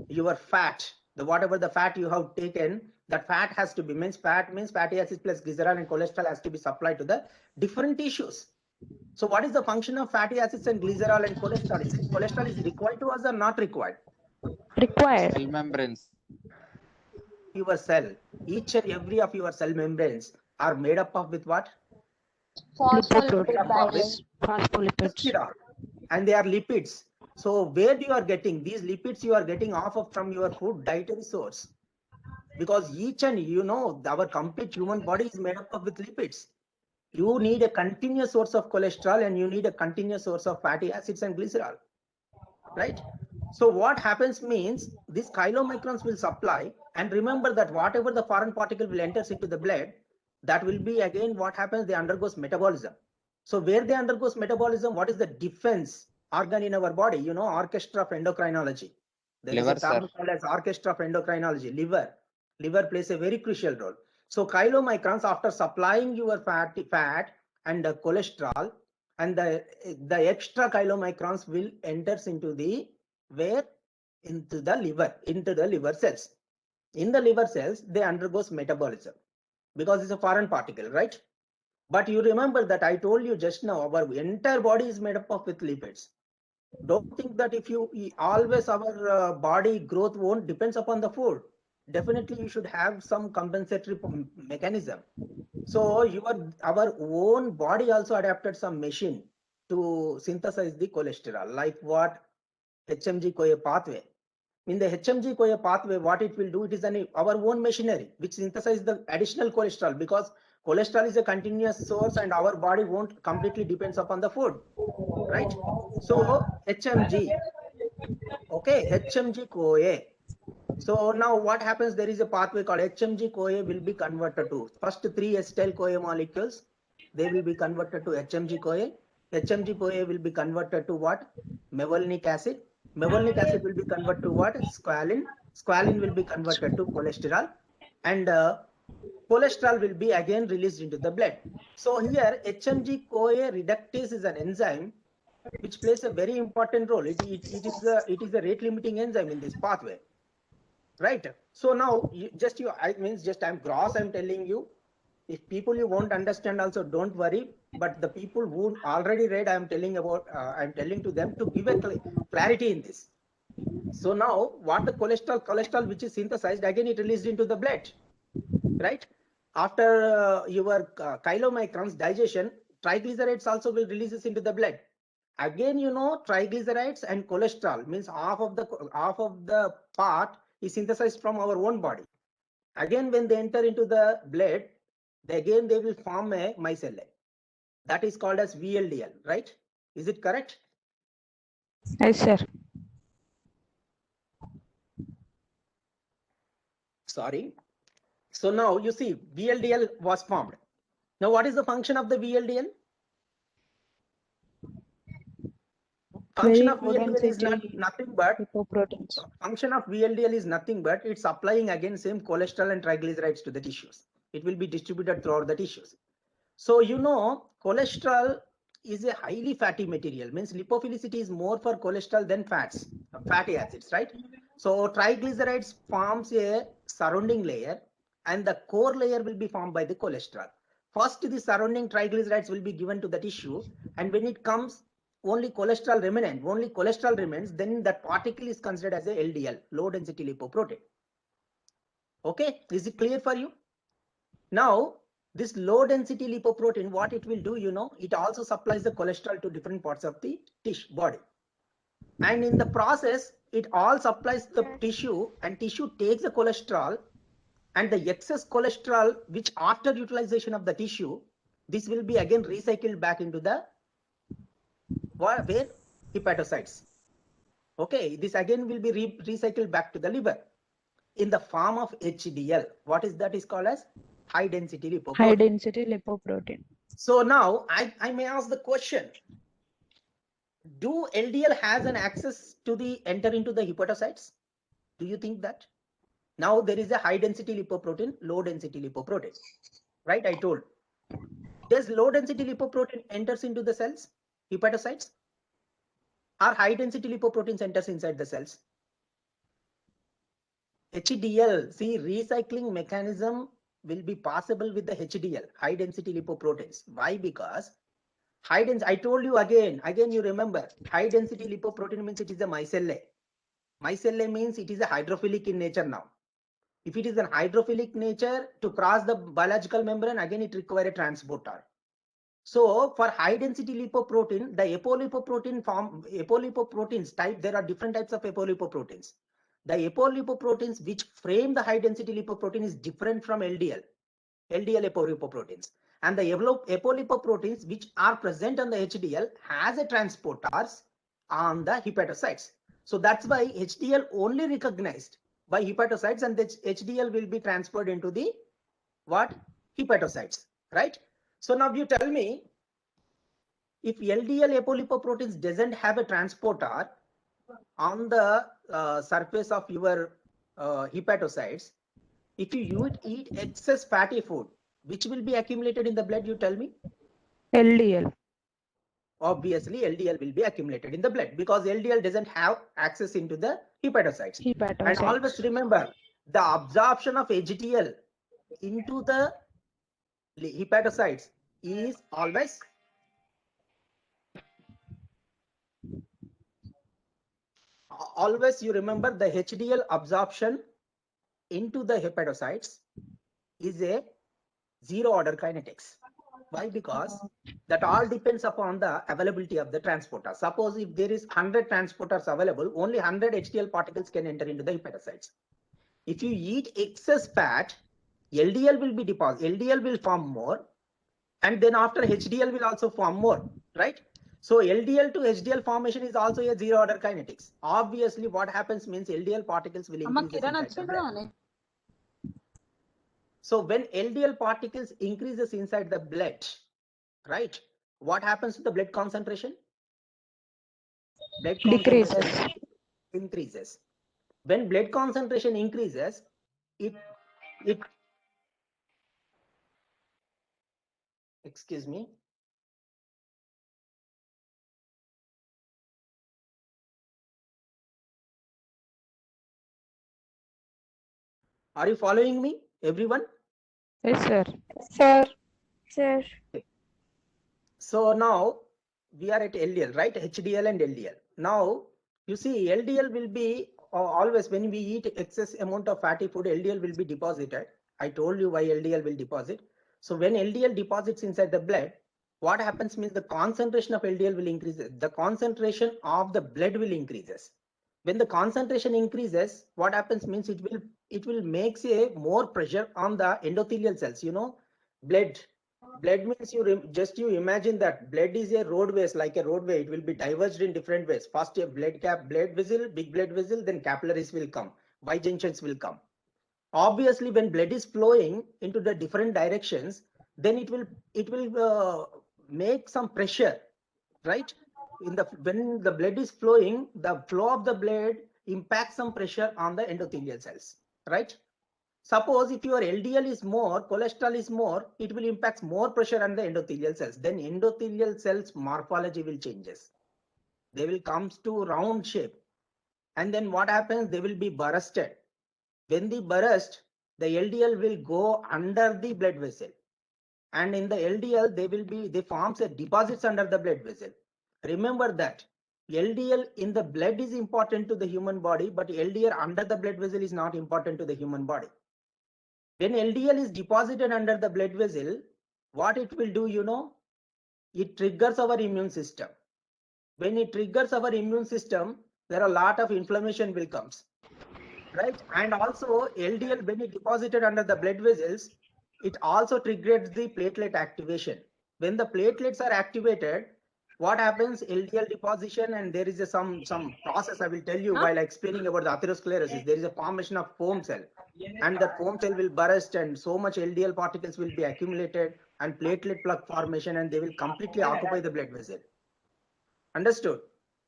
your fat, whatever the fat you have taken, that fat has to be, fatty acids plus glycerol and cholesterol has to be supplied to the different tissues. So what is the function of fatty acids and glycerol and cholesterol? Is it cholesterol is required to us or not required? Required. Cell membranes. Your cell, each and every of your cell membranes are made up of with what? Lipoproteins. Phospholipids. Cholesterol. And they are lipids. So where you are getting these lipids, you are getting off of from your food dietary source, because each and our complete human body is made up of with lipids. You need a continuous source of cholesterol and you need a continuous source of fatty acids and glycerol, right? So what happens means these chylomicrons will supply, and remember that whatever the foreign particle will enters into the blood, that will be again what happens, they undergoes metabolism. So where they undergoes metabolism, what is the defense organ in our body? Orchestra of endocrinology. There Liver, is a term sir. called as orchestra of endocrinology. Liver plays a very crucial role. So chylomicrons, after supplying your fat and the cholesterol, and the extra chylomicrons will enters into the into the liver cells. In the liver cells, they undergoes metabolism because it's a foreign particle, right? But you remember that I told you just now, our entire body is made up of with lipids. Don't think that if you always our body growth won't depends upon the food. Definitely you should have some compensatory mechanism. So our own body also adapted some machine to synthesize the cholesterol, like what? HMG-CoA pathway. In the HMG-CoA pathway, what it will do, it is our own machinery which synthesizes the additional cholesterol, because cholesterol is a continuous source and our body won't completely depends upon the food, right? So HMG, okay, HMG-CoA. So now what happens, there is a pathway called HMG-CoA will be converted to first 3 acetyl-CoA molecules. They will be converted to HMG-CoA. HMG-CoA will be converted to what? Mevalonic acid. Mevalonic acid will be converted to what? Squalene. Squalene will be converted to cholesterol. And cholesterol will be again released into the blood. So here HMG-CoA reductase is an enzyme which plays a very important role. It is a rate limiting enzyme in this pathway. Right. So now I'm telling you. If people you won't understand also, don't worry. But the people who already read, I'm telling to them to give a clarity in this. So now what the cholesterol which is synthesized, again it released into the blood, right? After your chylomicrons digestion, triglycerides also will releases into the blood. Again, triglycerides and cholesterol means half of the part is synthesized from our own body. Again, when they enter into the blood, they will form a micelle. That is called as VLDL, right? Is it correct? Yes, sir. Sorry. So now you see VLDL was formed. Now what is the function of the VLDL? Function of VLDL is nothing but lipoproteins. function of VLDL is nothing but it's supplying again same cholesterol and triglycerides to the tissues. It will be distributed throughout the tissues. So cholesterol is a highly fatty material, means lipophilicity is more for cholesterol than fatty acids, right? So triglycerides forms a surrounding layer and the core layer will be formed by the cholesterol. First, the surrounding triglycerides will be given to the tissue, and when it comes, only cholesterol remains, then that particle is considered as a LDL, low density lipoprotein. Okay, is it clear for you? Now, this low density lipoprotein, what it will do, it also supplies the cholesterol to different parts of the body. And in the process, it all supplies the tissue, and tissue takes the cholesterol, and the excess cholesterol, which after utilization of the tissue, this will be again recycled back into the where? Hepatocytes. Okay, this again will be recycled back to the liver in the form of HDL. What is that is called as high density lipoprotein. High density lipoprotein. So now I may ask the question, do LDL has an access to the enter into the hepatocytes? Do you think that? Now there is a high density lipoprotein, low density lipoprotein, right? I told. Does low density lipoprotein enters into the cells, hepatocytes? Or high density lipoproteins enters inside the cells? HDL, see, recycling mechanism will be possible with the HDL, high density lipoproteins. Why? Because high density, I told you again you remember, high density lipoprotein means it is a micelle. Micelle means it is a hydrophilic in nature now. If it is an hydrophilic nature, to cross the biological membrane, again it requires a transporter. So for high density lipoprotein, the apolipoproteins type, there are different types of apolipoproteins. The apolipoproteins which frame the high density lipoprotein is different from LDL apolipoproteins. And the apolipoproteins which are present on the HDL has a transporters on the hepatocytes. So that's why HDL only recognized by hepatocytes, and the HDL will be transferred into the what? Hepatocytes, right? So now you tell me, if LDL apolipoproteins doesn't have a transporter on the surface of your hepatocytes, if you eat excess fatty food, which will be accumulated in the blood, you tell me? LDL. Obviously, LDL will be accumulated in the blood because LDL doesn't have access into the hepatocytes. And always remember, the absorption of HDL into the hepatocytes is always you remember the HDL absorption into the hepatocytes is a zero order kinetics. Why? Because that all depends upon the availability of the transporter. Suppose if there is 100 transporters available, only 100 HDL particles can enter into the hepatocytes. If you eat excess fat, LDL will be deposited, LDL will form more, and then after HDL will also form more, right? So LDL to HDL formation is also a zero order kinetics. Obviously, what happens means LDL particles will increase inside the blood. So when LDL particles increases inside the blood, right, what happens to the blood concentration? Blood concentration increases. When blood concentration increases, it excuse me. Are you following me, everyone? Yes, sir. Sir. Sir. So now we are at LDL, right? HDL and LDL. Now you see LDL will be always when we eat excess amount of fatty food, LDL will be deposited. I told you why LDL will deposit. So when LDL deposits inside the blood, what happens means the concentration of LDL will increase. The concentration of the blood will increases. When the concentration increases, what happens means it will makes a more pressure on the endothelial cells. You know, blood means you imagine that blood is a roadways, like a roadway. It will be diverged in different ways. First a blood vessel, big blood vessel, then capillaries will come, Y junctions will come. Obviously, when blood is flowing into the different directions, then it will make some pressure, right? When the blood is flowing, the flow of the blood impacts some pressure on the endothelial cells, right? Suppose if your LDL is more, cholesterol is more, it will impact more pressure on the endothelial cells. Then endothelial cells morphology will changes. They will come to round shape. And then what happens? They will be bursted. When they burst, the LDL will go under the blood vessel. And in the LDL, they forms a deposits under the blood vessel. Remember that LDL in the blood is important to the human body, but LDL under the blood vessel is not important to the human body. When LDL is deposited under the blood vessel, what it will do, you know, it triggers our immune system. When it triggers our immune system, there are a lot of inflammation will comes, right? And also LDL, when it deposited under the blood vessels, it also triggers the platelet activation. When the platelets are activated, what happens? LDL deposition, and there is some process I will tell you while explaining about the atherosclerosis. There is a formation of foam cell, and that foam cell will burst, and so much LDL particles will be accumulated, and platelet plug formation, and they will completely occupy the blood vessel. Understood?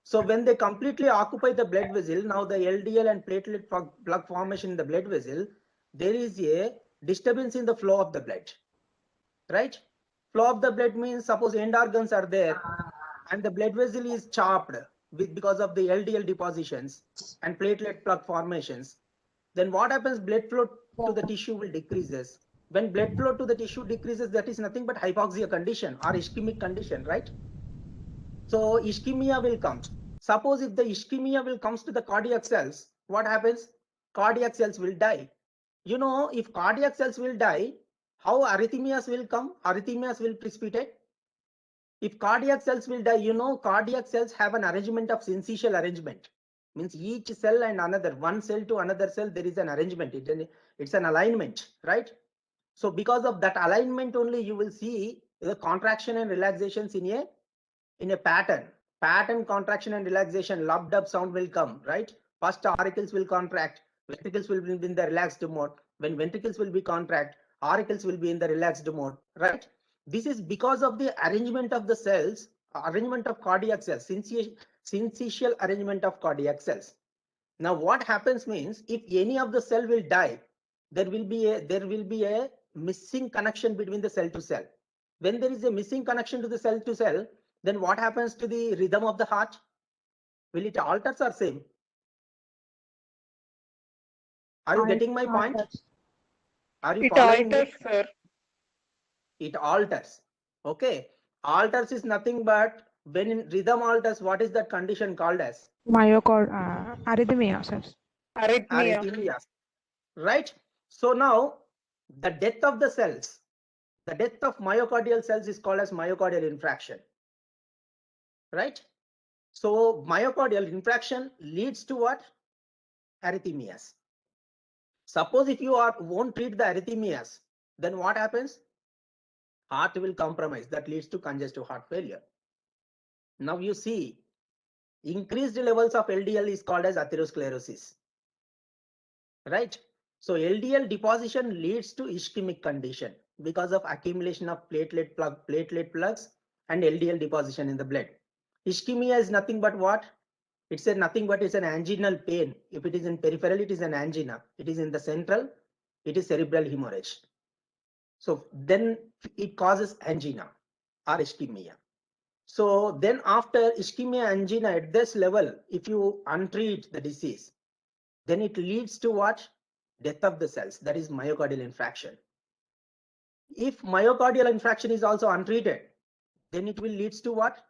So when they completely occupy the blood vessel, now the LDL and platelet plug formation in the blood vessel, there is a disturbance in the flow of the blood, right? Flow of the blood means suppose end organs are there and the blood vessel is chopped because of the LDL depositions and platelet plug formations. Then what happens? Blood flow to the tissue will decreases. When blood flow to the tissue decreases, that is nothing but hypoxia condition or ischemic condition, right? So ischemia will come. Suppose if the ischemia will comes to the cardiac cells, what happens? Cardiac cells will die. You know, if cardiac cells will die, how arrhythmias will come? Arrhythmias will precipitate. If cardiac cells will die, you know, cardiac cells have an arrangement of syncytial arrangement. Means each cell and another, one cell to another cell, there is an arrangement. It's an alignment, right? So because of that alignment only, you will see the contraction and relaxations in a pattern. Pattern, contraction and relaxation, lumped up sound will come, right? First auricles will contract, ventricles will be in the relaxed mode. When ventricles will be contract, auricles will be in the relaxed mode, right? This is because of the arrangement of the cells, arrangement of cardiac cells, syncytial arrangement of cardiac cells. Now what happens means, if any of the cell will die, there will be a missing connection between the cell to cell. When there is a missing connection to the cell, then what happens to the rhythm of the heart? Will it alters or same? Are you getting my point? Are you It following me? alters, sir. It alters. Okay. Alters is nothing but when in rhythm alters, what is that condition called as? Myocard arrhythmia, sir. Arrhythmia. Arrhythmias. Right? So now the death of the cells, the death of myocardial cells is called as myocardial infarction. Right? So myocardial infarction leads to what? Arrhythmias. Suppose if you won't treat the arrhythmias, then what happens? Heart will compromise. That leads to congestive heart failure. Now you see, increased levels of LDL is called as atherosclerosis. Right? So LDL deposition leads to ischemic condition because of accumulation of platelet plugs and LDL deposition in the blood. Ischemia is nothing but what? It's nothing but it's an anginal pain. If it is in peripheral, it is an angina. It is in the central, it is cerebral hemorrhage. So then it causes angina or ischemia. So then after ischemia, angina at this level, if you untreat the disease, then it leads to what? Death of the cells. That is myocardial infarction. If myocardial infarction is also untreated, then it will lead to what?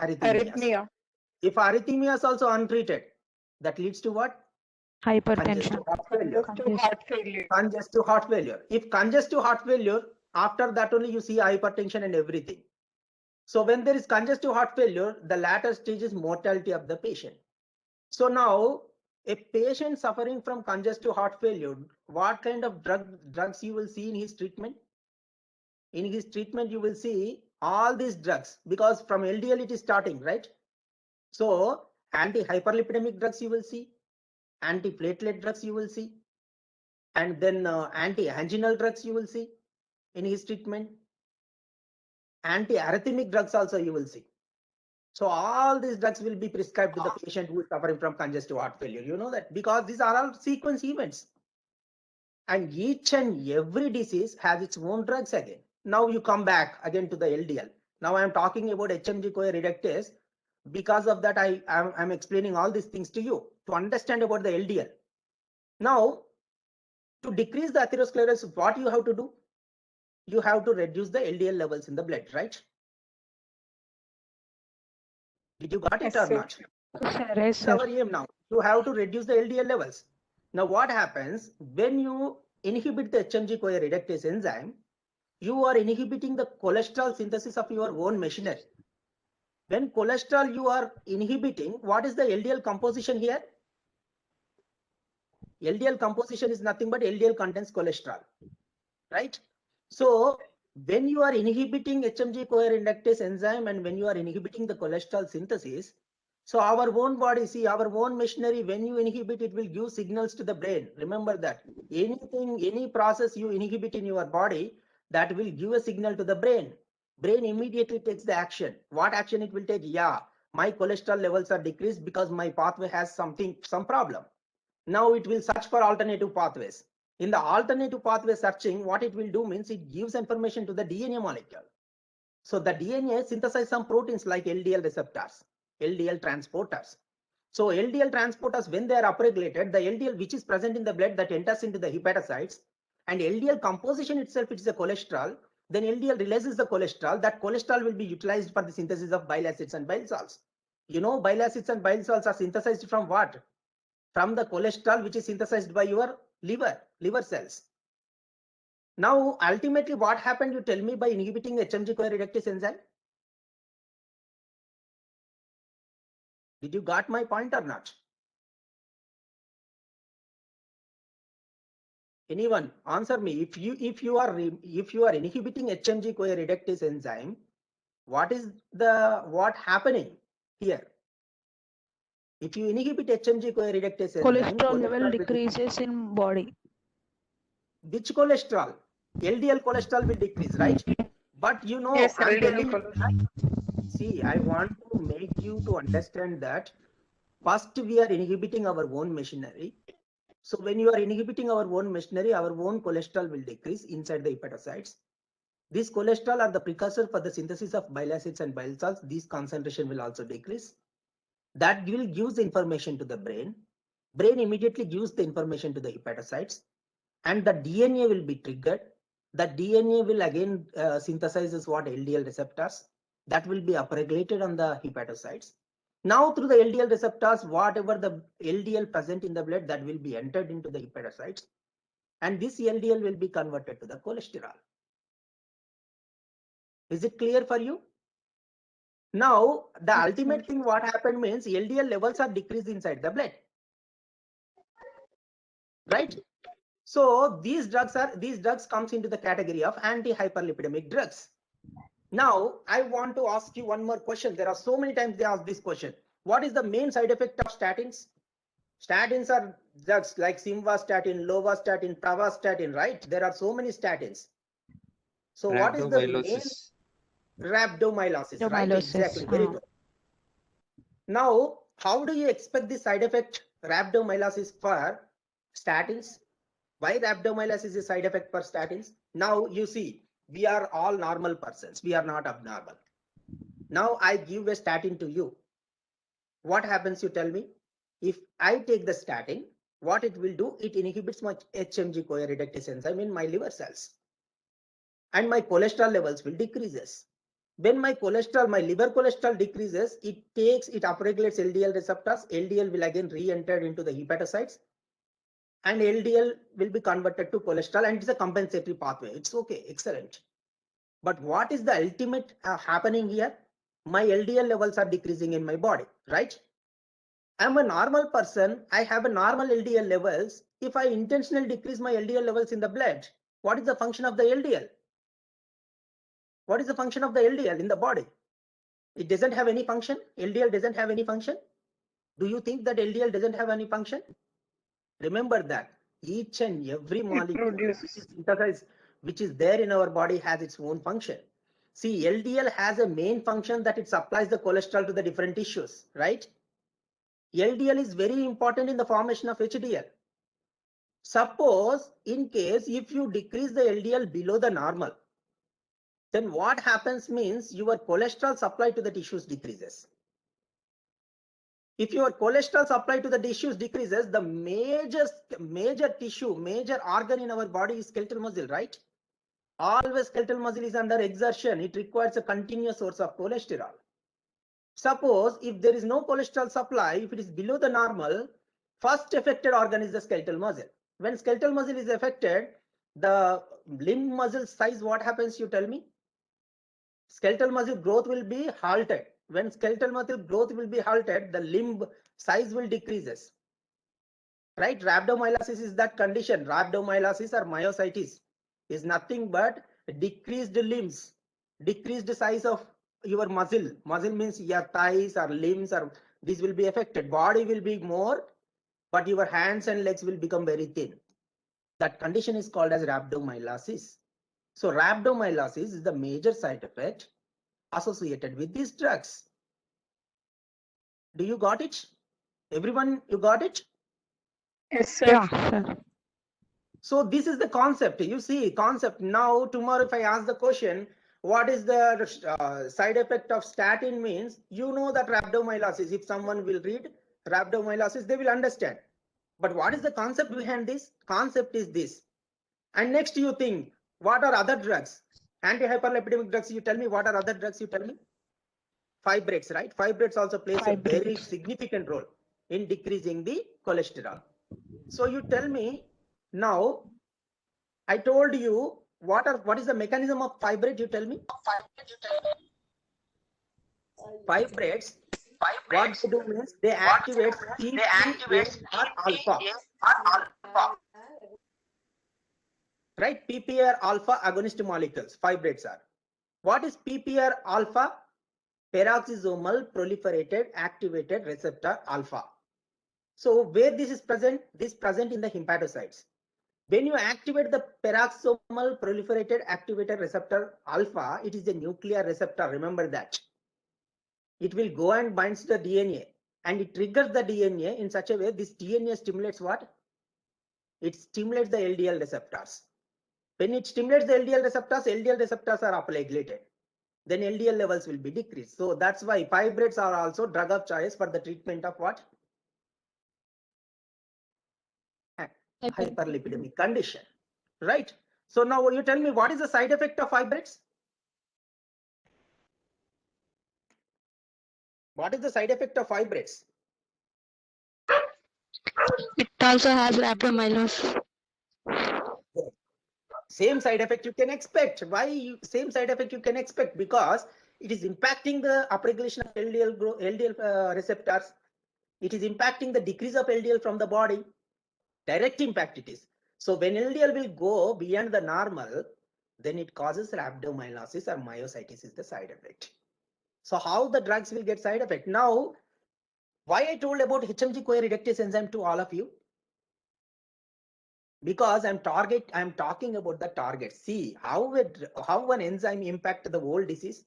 Arrhythmias. If arrhythmia is also untreated, that leads to what? Hypertension. Congestive heart failure. If congestive heart failure, after that only you see hypertension and everything. So when there is congestive heart failure, the latter stage is mortality of the patient. So now a patient suffering from congestive heart failure, what kind of drugs you will see in his treatment? In his treatment, you will see all these drugs, because from LDL it is starting, right? So anti-hyperlipidemic drugs you will see, anti-platelet drugs you will see, and then anti-anginal drugs you will see in his treatment. Anti-arrhythmic drugs also you will see. So all these drugs will be prescribed to the patient who is suffering from congestive heart failure. You know that because these are all sequence events. And each and every disease has its own drugs again. Now you come back again to the LDL. Now I am talking about HMG-CoA reductase. Because of that, I'm explaining all these things to you to understand about the LDL. Now, to decrease the atherosclerosis, what you have to do? You have to reduce the LDL levels in the blood, right? Did you got it or not? Yes, sir. Our aim now. You have to reduce the LDL levels. Now what happens when you inhibit the HMG-CoA reductase enzyme? You are inhibiting the cholesterol synthesis of your own machinery. When cholesterol you are inhibiting, what is the LDL composition here? LDL composition is nothing but LDL contains cholesterol, right? So when you are inhibiting HMG-CoA reductase enzyme and when you are inhibiting the cholesterol synthesis, so our own body, see our own machinery, when you inhibit, it will give signals to the brain. Remember that anything, any process you inhibit in your body, that will give a signal to the brain. Brain immediately takes the action. What action it will take? Yeah, my cholesterol levels are decreased because my pathway has some problem. Now it will search for alternative pathways. In the alternative pathway searching, what it will do means it gives information to the DNA molecule. So the DNA synthesizes some proteins like LDL receptors, LDL transporters. So LDL transporters, when they are upregulated, the LDL which is present in the blood that enters into the hepatocytes, and LDL composition itself, it is a cholesterol. Then LDL releases the cholesterol. That cholesterol will be utilized for the synthesis of bile acids and bile salts. You know, bile acids and bile salts are synthesized from what? From the cholesterol which is synthesized by your liver cells. Now, ultimately, what happened? You tell me by inhibiting HMG-CoA reductase enzyme. Did you got my point or not? Anyone answer me? If you are inhibiting HMG-CoA reductase enzyme, what happening here? If you inhibit HMG-CoA reductase enzyme, Cholesterol level will decreases in body. which cholesterol? LDL cholesterol will decrease, right? But you know, Yes, I'm LDL telling you cholesterol. that, see, I want to make you to understand that first we are inhibiting our own machinery. So when you are inhibiting our own machinery, our own cholesterol will decrease inside the hepatocytes. These cholesterol are the precursor for the synthesis of bile acids and bile salts. These concentration will also decrease. That will give the information to the brain. Brain immediately gives the information to the hepatocytes, and the DNA will be triggered. The DNA will again synthesizes what LDL receptors that will be upregulated on the hepatocytes. Now through the LDL receptors, whatever the LDL present in the blood, that will be entered into the hepatocytes, and this LDL will be converted to the cholesterol. Is it clear for you? Now the ultimate thing what happened means LDL levels are decreased inside the blood, right? So these drugs comes into the category of anti-hyperlipidemic drugs. Now I want to ask you one more question. There are so many times they ask this question. What is the main side effect of statins? Statins are drugs like simvastatin, lovastatin, pravastatin, right? There are so many statins. So what is the main? Rhabdomyolysis, right? Exactly. Very good. Now, how do you expect the side effect rhabdomyolysis for statins? Why rhabdomyolysis is a side effect for statins? Now you see, we are all normal persons. We are not abnormal. Now I give a statin to you. What happens? You tell me. If I take the statin, what it will do? It inhibits my HMG-CoA reductase enzyme in my liver cells, and my cholesterol levels will decreases. When my liver cholesterol decreases, it upregulates LDL receptors. LDL will again re-enter into the hepatocytes, and LDL will be converted to cholesterol, and it's a compensatory pathway. It's okay, excellent. But what is the ultimate happening here? My LDL levels are decreasing in my body, right? I'm a normal person. I have a normal LDL levels. If I intentionally decrease my LDL levels in the blood, what is the function of the LDL? What is the function of the LDL in the body? It doesn't have any function. LDL doesn't have any function. Do you think that LDL doesn't have any function? Remember that each and every molecule which is synthesized, which is there in our body, has its own function. See, LDL has a main function that it supplies the cholesterol to the different tissues, right? LDL is very important in the formation of HDL. Suppose in case if you decrease the LDL below the normal, then what happens means your cholesterol supply to the tissues decreases. If your cholesterol supply to the tissues decreases, the major tissue, major organ in our body is skeletal muscle, right? Always skeletal muscle is under exertion. It requires a continuous source of cholesterol. Suppose if there is no cholesterol supply, if it is below the normal, first affected organ is the skeletal muscle. When skeletal muscle is affected, the limb muscle size, what happens? You tell me. Skeletal muscle growth will be halted. When skeletal muscle growth will be halted, the limb size will decreases. Right? Rhabdomyolysis is that condition. Rhabdomyolysis or myositis is nothing but decreased limbs, decreased size of your muscle. Muscle means your thighs or limbs, or these will be affected. Body will be more, but your hands and legs will become very thin. That condition is called as rhabdomyolysis. So rhabdomyolysis is the major side effect associated with these drugs. Do you got it? Everyone, you got it? Yes, sir. Yeah, sir. So this is the concept. You see, concept. Now, tomorrow, if I ask the question, what is the side effect of statin means, you know that rhabdomyolysis. If someone will read rhabdomyolysis, they will understand. But what is the concept behind this? Concept is this. And next you think, what are other drugs? Anti-hyperlipidemic drugs, you tell me. What are other drugs, you tell me? Fibrates, right? Fibrates also plays a very Fibrates. significant role in decreasing the cholesterol. So you tell me now, I told you what is the mechanism of fibrate, you tell me? Fibrates, what they do means they activate PPAR alpha. Right? PPAR alpha agonist molecules, fibrates are. What is PPAR alpha? Peroxisomal proliferated activated receptor alpha. So where this is present? This is present in the hepatocytes. When you activate the peroxisomal proliferated activated receptor alpha, it is a nuclear receptor. Remember that. It will go and binds to the DNA and it triggers the DNA in such a way this DNA stimulates what? It stimulates the LDL receptors. When it stimulates the LDL receptors are upregulated. Then LDL levels will be decreased. So that's why fibrates are also drug of choice for the treatment of what? Hyperlipidemic condition, right? So now you tell me what is the side effect of fibrates? What is the side effect of fibrates? It also has rhabdomyolysis. Same side effect you can expect. Why same side effect you can expect? Because it is impacting the upregulation of LDL receptors. It is impacting the decrease of LDL from the body. Direct impact it is. So when LDL will go beyond the normal, then it causes rhabdomyolysis or myositis is the side effect. So how the drugs will get side effect? Now, why I told about HMG-CoA reductase enzyme to all of you? Because I'm talking about the target. See how an enzyme impact the whole disease.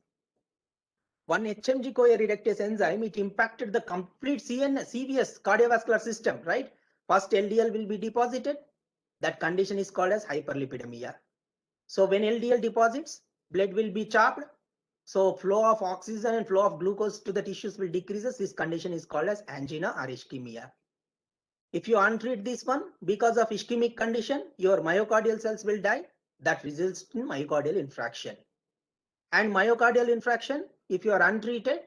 One HMG-CoA reductase enzyme, it impacted the complete CVS cardiovascular system, right? First LDL will be deposited. That condition is called as hyperlipidemia. So when LDL deposits, blood will be chopped. So flow of oxygen and flow of glucose to the tissues will decreases. This condition is called as angina or ischemia. If you untreat this one, because of ischemic condition, your myocardial cells will die. That results in myocardial infarction. And myocardial infarction, if you are untreated,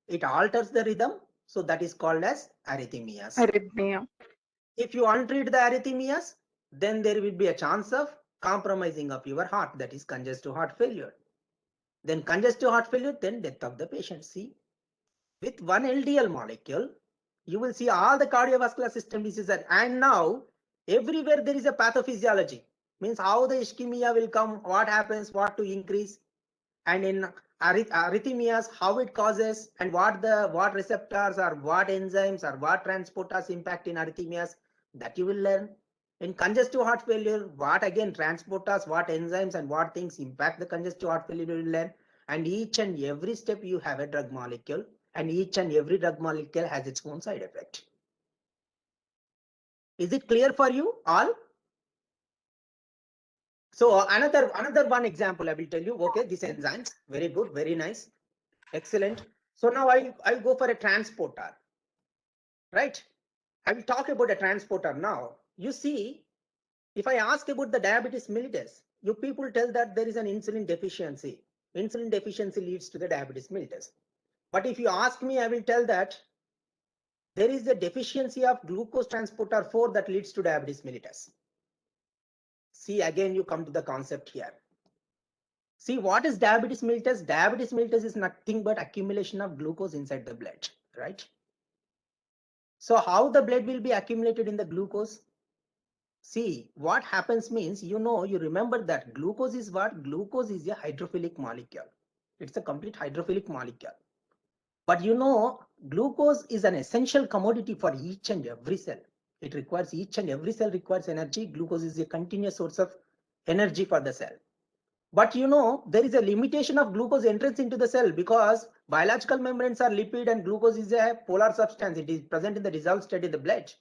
it alters the rhythm. So that is called as arrhythmias. Arrhythmia. If you untreat the arrhythmias, then there will be a chance of compromising of your heart, that is congestive heart failure. Then congestive heart failure, then death of the patient. See, with one LDL molecule, you will see all the cardiovascular system diseases. And now everywhere there is a pathophysiology, means how the ischemia will come, what happens, what to increase, and in arrhythmias, how it causes, and what receptors or what enzymes or what transporters impact in arrhythmias, that you will learn. In congestive heart failure, what again transporters, what enzymes and what things impact the congestive heart failure, you will learn. And each and every step you have a drug molecule, and each and every drug molecule has its own side effect. Is it clear for you all? So another one example I will tell you. Okay, these enzymes, very good, very nice, excellent. So now I'll go for a transporter, right? I will talk about a transporter now. You see, if I ask about the diabetes mellitus, you people tell that there is an insulin deficiency. Insulin deficiency leads to the diabetes mellitus. But if you ask me, I will tell that there is a deficiency of glucose transporter 4 that leads to diabetes mellitus. See, again, you come to the concept here. See, what is diabetes mellitus? Diabetes mellitus is nothing but accumulation of glucose inside the blood, right? So how the blood will be accumulated in the glucose? See, what happens means, you remember that glucose is what? Glucose is a hydrophilic molecule. It's a complete hydrophilic molecule. But glucose is an essential commodity for each and every cell. It requires, each and every cell requires energy. Glucose is a continuous source of energy for the cell. But you know, there is a limitation of glucose entrance into the cell because biological membranes are lipid and glucose is a polar substance. It is present in the dissolved state in the blood.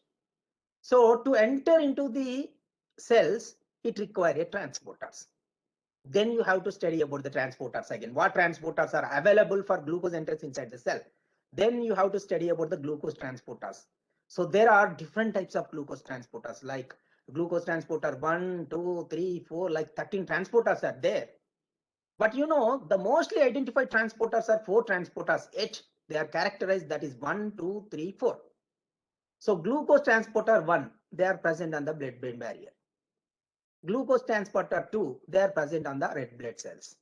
So to enter into the cells, it requires transporters. Then you have to study about the transporters again. What transporters are available for glucose entrance inside the cell? Then you have to study about the glucose transporters. So there are different types of glucose transporters, like glucose transporter 1, 2, 3, 4, like 13 transporters are there. But you know, the mostly identified transporters are 4 transporters. H, they are characterized, that is 1, 2, 3, 4. So glucose transporter 1, they are present on the blood-brain barrier. Glucose transporter 2, they are present on the red blood cells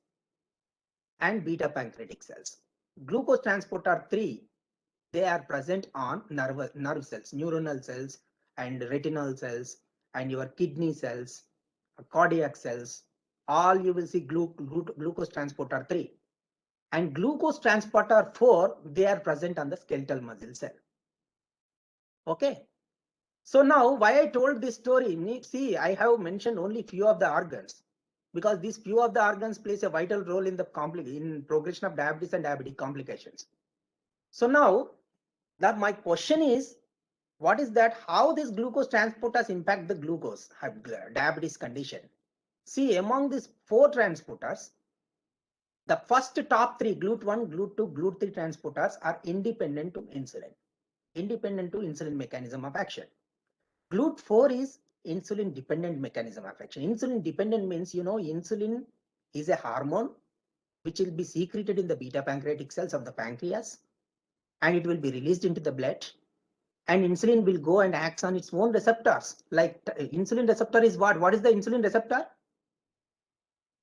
and beta pancreatic cells. Glucose transporter 3, they are present on nerve cells, neuronal cells and retinal cells and your kidney cells, cardiac cells. All you will see glucose transporter 3. And glucose transporter 4, they are present on the skeletal muscle cell. Okay. So now why I told this story, see, I have mentioned only few of the organs because these few of the organs plays a vital role in the in progression of diabetes and diabetic complications. So now that my question is, what is that? How these glucose transporters impact the glucose diabetes condition? See, among these 4 transporters, the first top 3, GLUT1, GLUT2, GLUT3 transporters are independent to insulin. Independent to insulin mechanism of action. GLUT4 is insulin dependent mechanism of action. Insulin dependent means, you know, insulin is a hormone which will be secreted in the beta pancreatic cells of the pancreas and it will be released into the blood, and insulin will go and acts on its own receptors. Like insulin receptor is what? What is the insulin receptor?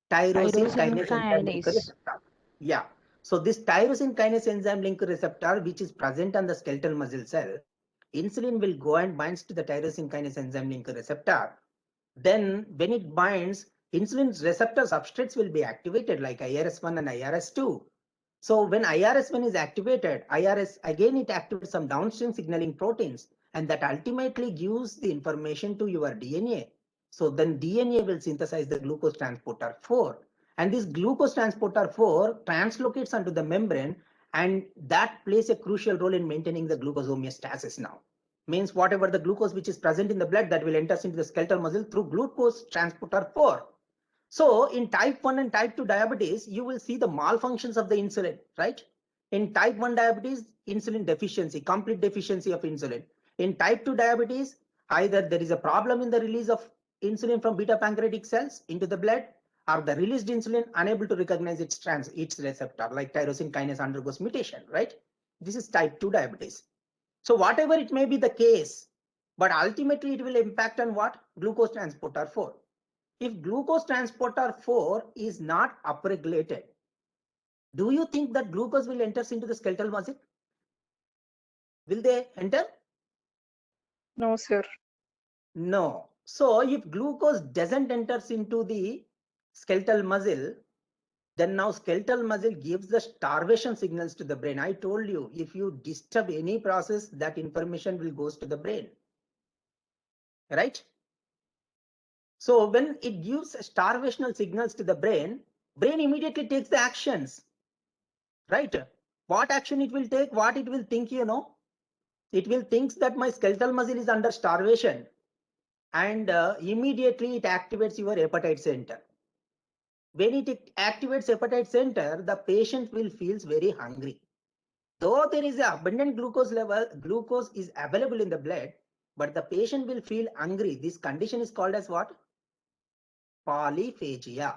Tyrosine kinase enzyme linker receptor. Yeah. So this tyrosine kinase enzyme linker receptor, which is present on the skeletal muscle cell, insulin will go and binds to the tyrosine kinase enzyme linker receptor. Then when it binds, insulin receptor substrates will be activated like IRS1 and IRS2. So when IRS1 is activated, IRS again it activates some downstream signaling proteins and that ultimately gives the information to your DNA. So then DNA will synthesize the glucose transporter 4 and this glucose transporter 4 translocates onto the membrane and that plays a crucial role in maintaining the glucose homeostasis now. Means whatever the glucose which is present in the blood that will enter into the skeletal muscle through glucose transporter 4. So in type 1 and type 2 diabetes, you will see the malfunctions of the insulin, right? In type 1 diabetes, insulin deficiency, complete deficiency of insulin. In type 2 diabetes, either there is a problem in the release of insulin from beta pancreatic cells into the blood, or the released insulin unable to recognize its receptor, like tyrosine kinase undergoes mutation, right? This is type 2 diabetes. So whatever it may be the case, but ultimately it will impact on what? Glucose transporter 4. If glucose transporter 4 is not upregulated, do you think that glucose will enter into the skeletal muscle? Will they enter? No, sir. No. So if glucose doesn't enter into the skeletal muscle, then now skeletal muscle gives the starvation signals to the brain. I told you, if you disturb any process, that information will goes to the brain, right? So when it gives starvational signals to the brain immediately takes the actions, right? What action it will take, what it will think, you know, it will think that my skeletal muscle is under starvation and immediately it activates your appetite center. When it activates appetite center, the patient will feels very hungry. Though there is a abundant glucose level, glucose is available in the blood, but the patient will feel hungry. This condition is called as what? Polyphagia.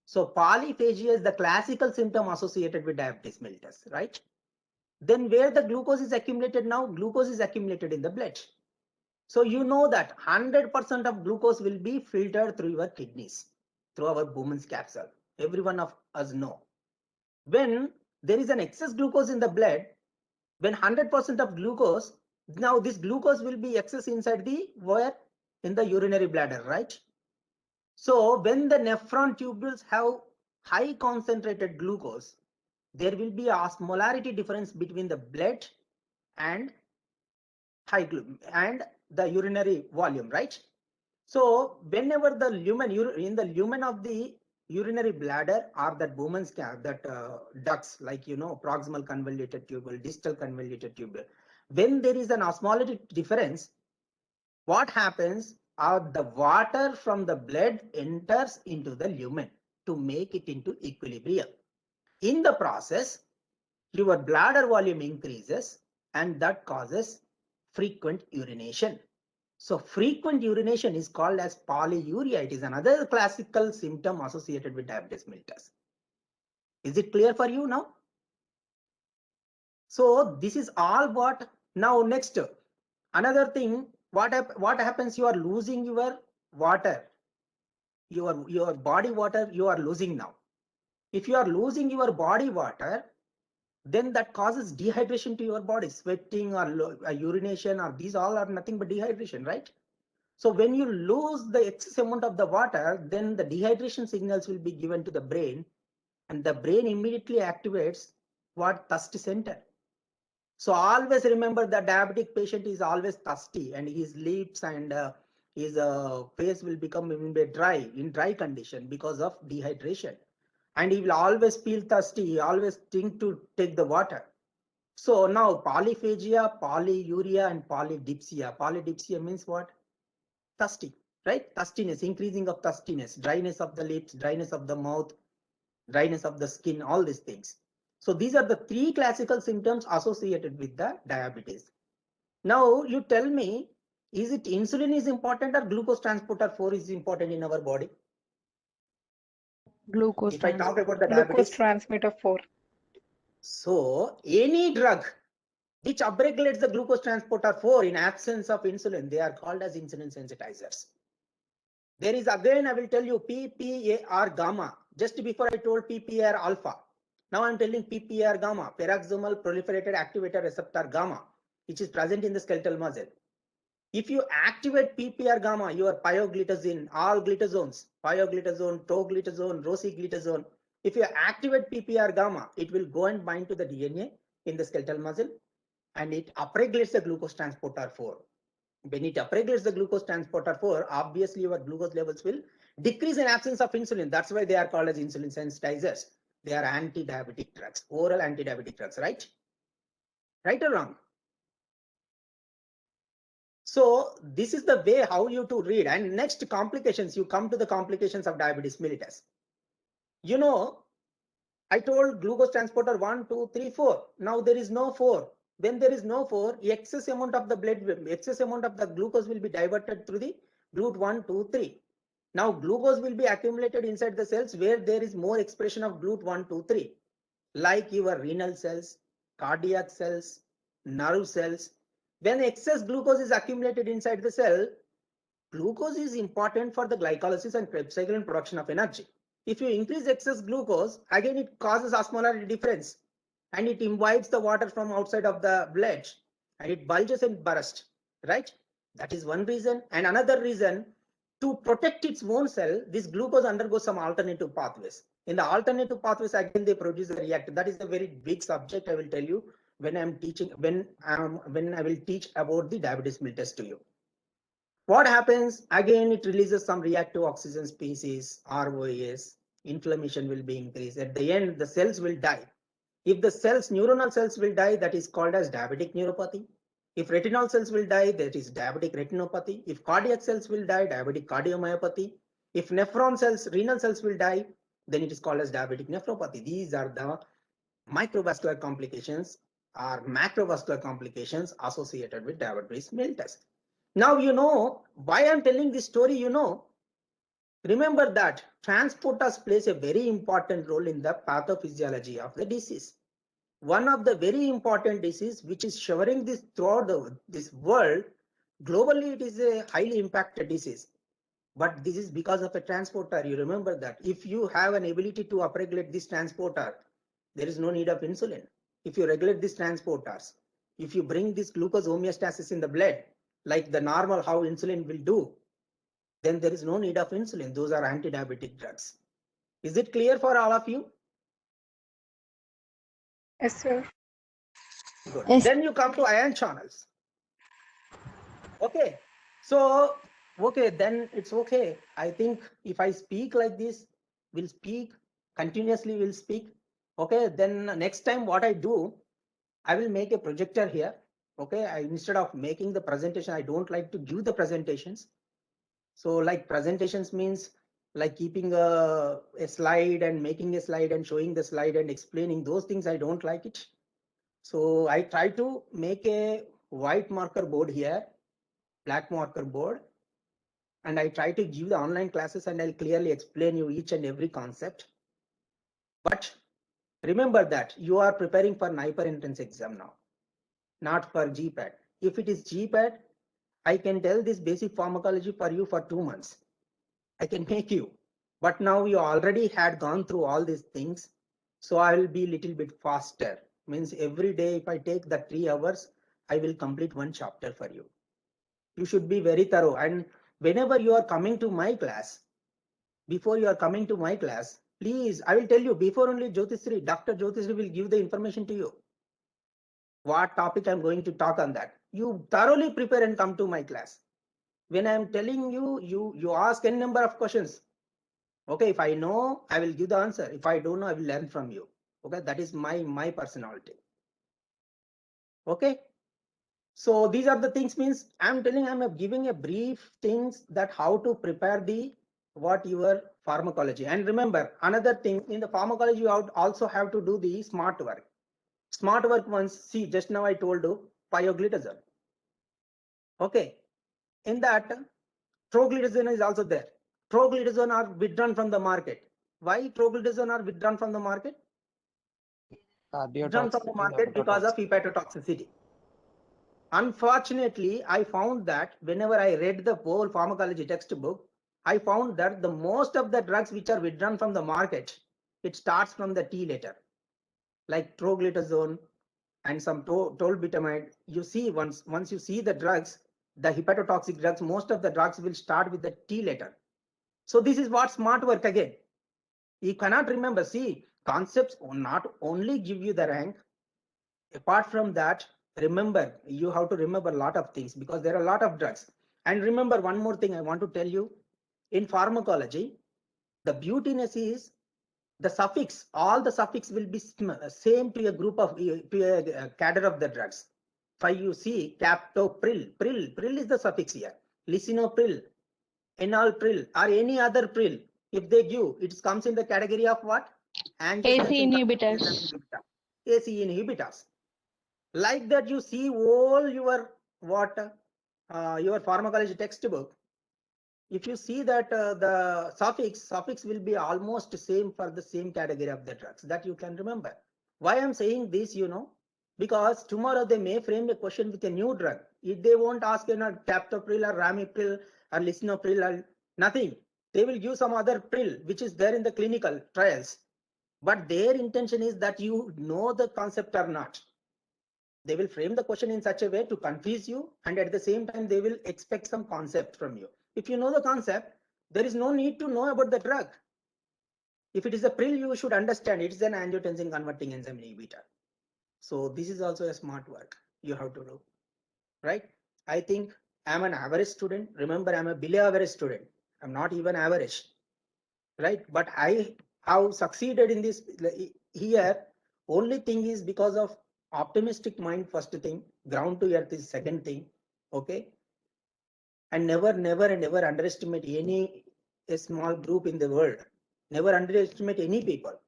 So polyphagia is the classical symptom associated with diabetes mellitus, right? Then where the glucose is accumulated now? Glucose is accumulated in the blood. So you know that 100% of glucose will be filtered through your kidneys, through our Bowman's capsule. Every one of us know. When there is an excess glucose in the blood, when 100% of glucose, now this glucose will be excess inside the where? In the urinary bladder, right? So when the nephron tubules have high concentrated glucose, there will be a osmolarity difference between the blood and the urinary volume, right? So whenever the lumen in the lumen of the urinary bladder or that Bowman's ducts, like, proximal convoluted tubule, distal convoluted tubule. When there is an osmotic difference, what happens? The water from the blood enters into the lumen to make it into equilibrium. In the process, your bladder volume increases and that causes frequent urination. So frequent urination is called as polyuria. It is another classical symptom associated with diabetes mellitus. Is it clear for you now? So this is all what. Now next, another thing, what happens? You are losing your water, your body water you are losing now. If you are losing your body water, then that causes dehydration to your body, sweating or urination, or these all are nothing but dehydration, right? So when you lose the excess amount of the water, then the dehydration signals will be given to the brain, and the brain immediately activates what? Thirst center. So always remember the diabetic patient is always thirsty, and his lips and his face will become in dry condition because of dehydration. And he will always feel thirsty. He always think to take the water. So now polyphagia, polyuria, and polydipsia. Polydipsia means what? Thirsty, right? Thirstiness, increasing of thirstiness, dryness of the lips, dryness of the mouth, dryness of the skin, all these things. So these are the three classical symptoms associated with the diabetes. Now you tell me, is it insulin is important or glucose transporter 4 is important in our body? Glucose If I talk about the Glucose diabetes, transmitter 4. so any drug which upregulates the glucose transporter 4 in absence of insulin, they are called as insulin sensitizers. There is, again, I will tell you PPAR gamma. Just before I told PPAR alpha. Now I'm telling PPAR gamma, peroxisomal proliferated activator receptor gamma, which is present in the skeletal muscle. If you activate PPAR gamma, your pioglitazone, all glitazones, pioglitazone, toglitazone, rosiglitazone, if you activate PPAR gamma, it will go and bind to the DNA in the skeletal muscle, and it upregulates the glucose transporter 4. When it upregulates the glucose transporter 4, obviously your glucose levels will decrease in absence of insulin. That's why they are called as insulin sensitizers. They are anti-diabetic drugs, oral anti-diabetic drugs, right? Right or wrong? So this is the way how you to read. And next, complications. You come to the complications of diabetes mellitus. I told glucose transporter 1, 2, 3, 4. Now there is no 4. When there is no 4, excess amount of the excess amount of the glucose will be diverted through the GLUT 1, 2, 3. Now glucose will be accumulated inside the cells where there is more expression of GLUT 1, 2, 3, like your renal cells, cardiac cells, nerve cells. When excess glucose is accumulated inside the cell, glucose is important for the glycolysis and Krebs cycle and production of energy. If you increase excess glucose, again it causes osmolarity difference, and it imbibes the water from outside of the blood, and it bulges and bursts, right? That is one reason. And another reason, to protect its own cell, this glucose undergoes some alternative pathways. In the alternative pathways, again they produce a reactor. That is a very big subject. I will tell you when I'm teaching, when I will teach about the diabetes mellitus to you. What happens? Again, it releases some reactive oxygen species, ROAS. Inflammation will be increased. At the end, the cells will die. If the cells, neuronal cells will die, that is called as diabetic neuropathy. If retinal cells will die, that is diabetic retinopathy. If cardiac cells will die, diabetic cardiomyopathy. If nephron cells, renal cells will die, then it is called as diabetic nephropathy. These are the microvascular complications or macrovascular complications associated with diabetes mellitus. Now you know why I'm telling this story. Remember that transporters plays a very important role in the pathophysiology of the disease. One of the very important disease which is showering this throughout this world, globally it is a highly impacted disease. But this is because of a transporter. You remember that. If you have an ability to upregulate this transporter, there is no need of insulin. If you regulate these transporters, if you bring this glucose homeostasis in the blood, like the normal how insulin will do, then there is no need of insulin. Those are anti-diabetic drugs. Is it clear for all of you? Yes, sir. Good. Yes. Then you come to ion channels. Okay. So, okay, then it's okay. I think if I speak like this, will speak, continuously will speak. Okay, then next time what I do, I will make a projector here. Okay, instead of making the presentation, I don't like to give the presentations. So like presentations means like keeping a slide and making a slide and showing the slide and explaining those things. I don't like it. So I try to make a white marker board here, black marker board, and I try to give the online classes and I'll clearly explain you each and every concept. But remember that you are preparing for NIPER entrance exam now, not for GPAT. If it is GPAT, I can tell this basic pharmacology for you for 2 months. I can make you. But now you already had gone through all these things. So I will be a little bit faster. Means every day if I take the 3 hours, I will complete 1 chapter for you. You should be very thorough. And whenever you are coming to my class, before you are coming to my class, please, I will tell you before only Jyotisri, Dr. Jyotisri will give the information to you. What topic I'm going to talk on that. You thoroughly prepare and come to my class. When I'm telling you, you ask any number of questions. Okay, if I know, I will give the answer. If I don't know, I will learn from you. Okay, that is my personality. Okay, so these are the things. Means I'm telling, I'm giving a brief things that how to prepare the what your pharmacology. And remember another thing, in the pharmacology you also have to do the smart work. Smart work once, see, just now I told you pioglitazone. Okay, in that troglitazone is also there. Troglitazone are withdrawn from the market. Why troglitazone are withdrawn from the market? Withdrawn from the market because of hepatotoxicity. Unfortunately, I found that whenever I read the whole pharmacology textbook, I found that the most of the drugs which are withdrawn from the market, it starts from the T letter, like troglitazone and some tolbutamide. You see, once you see the drugs, the hepatotoxic drugs, most of the drugs will start with the T letter. So this is what smart work again. You cannot remember. See, concepts not only give you the rank. Apart from that, remember, you have to remember a lot of things because there are a lot of drugs. And remember one more thing I want to tell you. In pharmacology, the beautiness is the suffix. All the suffix will be same to a group of to a cadre of the drugs. If you see captopril, pril is the suffix here. Lisinopril, enalpril, or any other pril, if they give, it comes in the category of what? AC inhibitors. AC inhibitors. Like that, you see all your what your pharmacology textbook. If you see that the suffix will be almost same for the same category of the drugs, that you can remember. Why I'm saying this, because tomorrow they may frame a question with a new drug. If they won't ask captopril or ramipril or lisinopril or nothing, they will give some other pill which is there in the clinical trials. But their intention is that you know the concept or not. They will frame the question in such a way to confuse you, and at the same time they will expect some concept from you. If you know the concept, there is no need to know about the drug. If it is a pill, you should understand it is an angiotensin converting enzyme inhibitor. So this is also a smart work you have to do, right? I think I'm an average student. Remember, I'm a below average student. I'm not even average, right? But I have succeeded in this here. Only thing is because of optimistic mind, first thing. Ground to earth is second thing. Okay, and never underestimate a small group in the world. Never underestimate any people.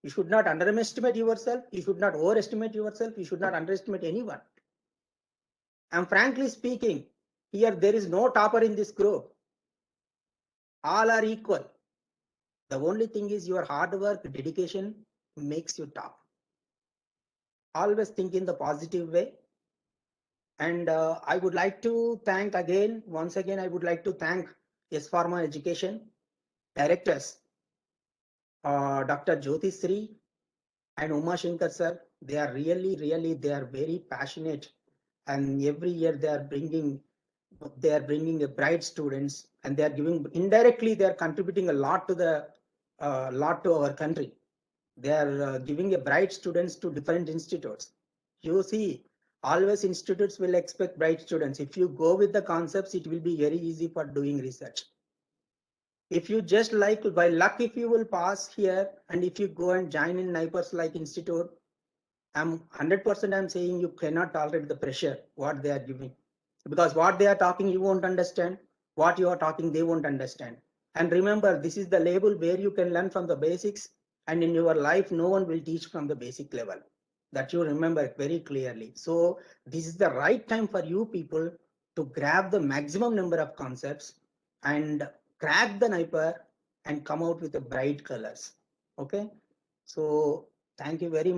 You should not underestimate yourself. You should not overestimate yourself. You should not underestimate anyone. And frankly speaking, here there is no topper in this group. All are equal. The only thing is your hard work, dedication makes you top. Always think in the positive way. And I would like to thank once again, I would like to thank S Pharma Education directors, Dr. Jyotisri and Uma Shankar sir. They are really, they are very passionate, and every year they are bringing a bright students, and they are giving indirectly, they are contributing a lot to our country. They are giving a bright students to different institutes. You see, always institutes will expect bright students. If you go with the concepts, it will be very easy for doing research. if you just like by luck, if you will pass here, and if you go and join in NIPERS like institute, I'm 100% I'm saying you cannot tolerate the pressure what they are giving, because what they are talking you won't understand, what you are talking they won't understand. And remember, this is the level where you can learn from the basics, and in your life no one will teach from the basic level. That you remember very clearly. So this is the right time for you people to grab the maximum number of concepts and crack the NIPER and come out with the bright colors. Okay, so thank you very much.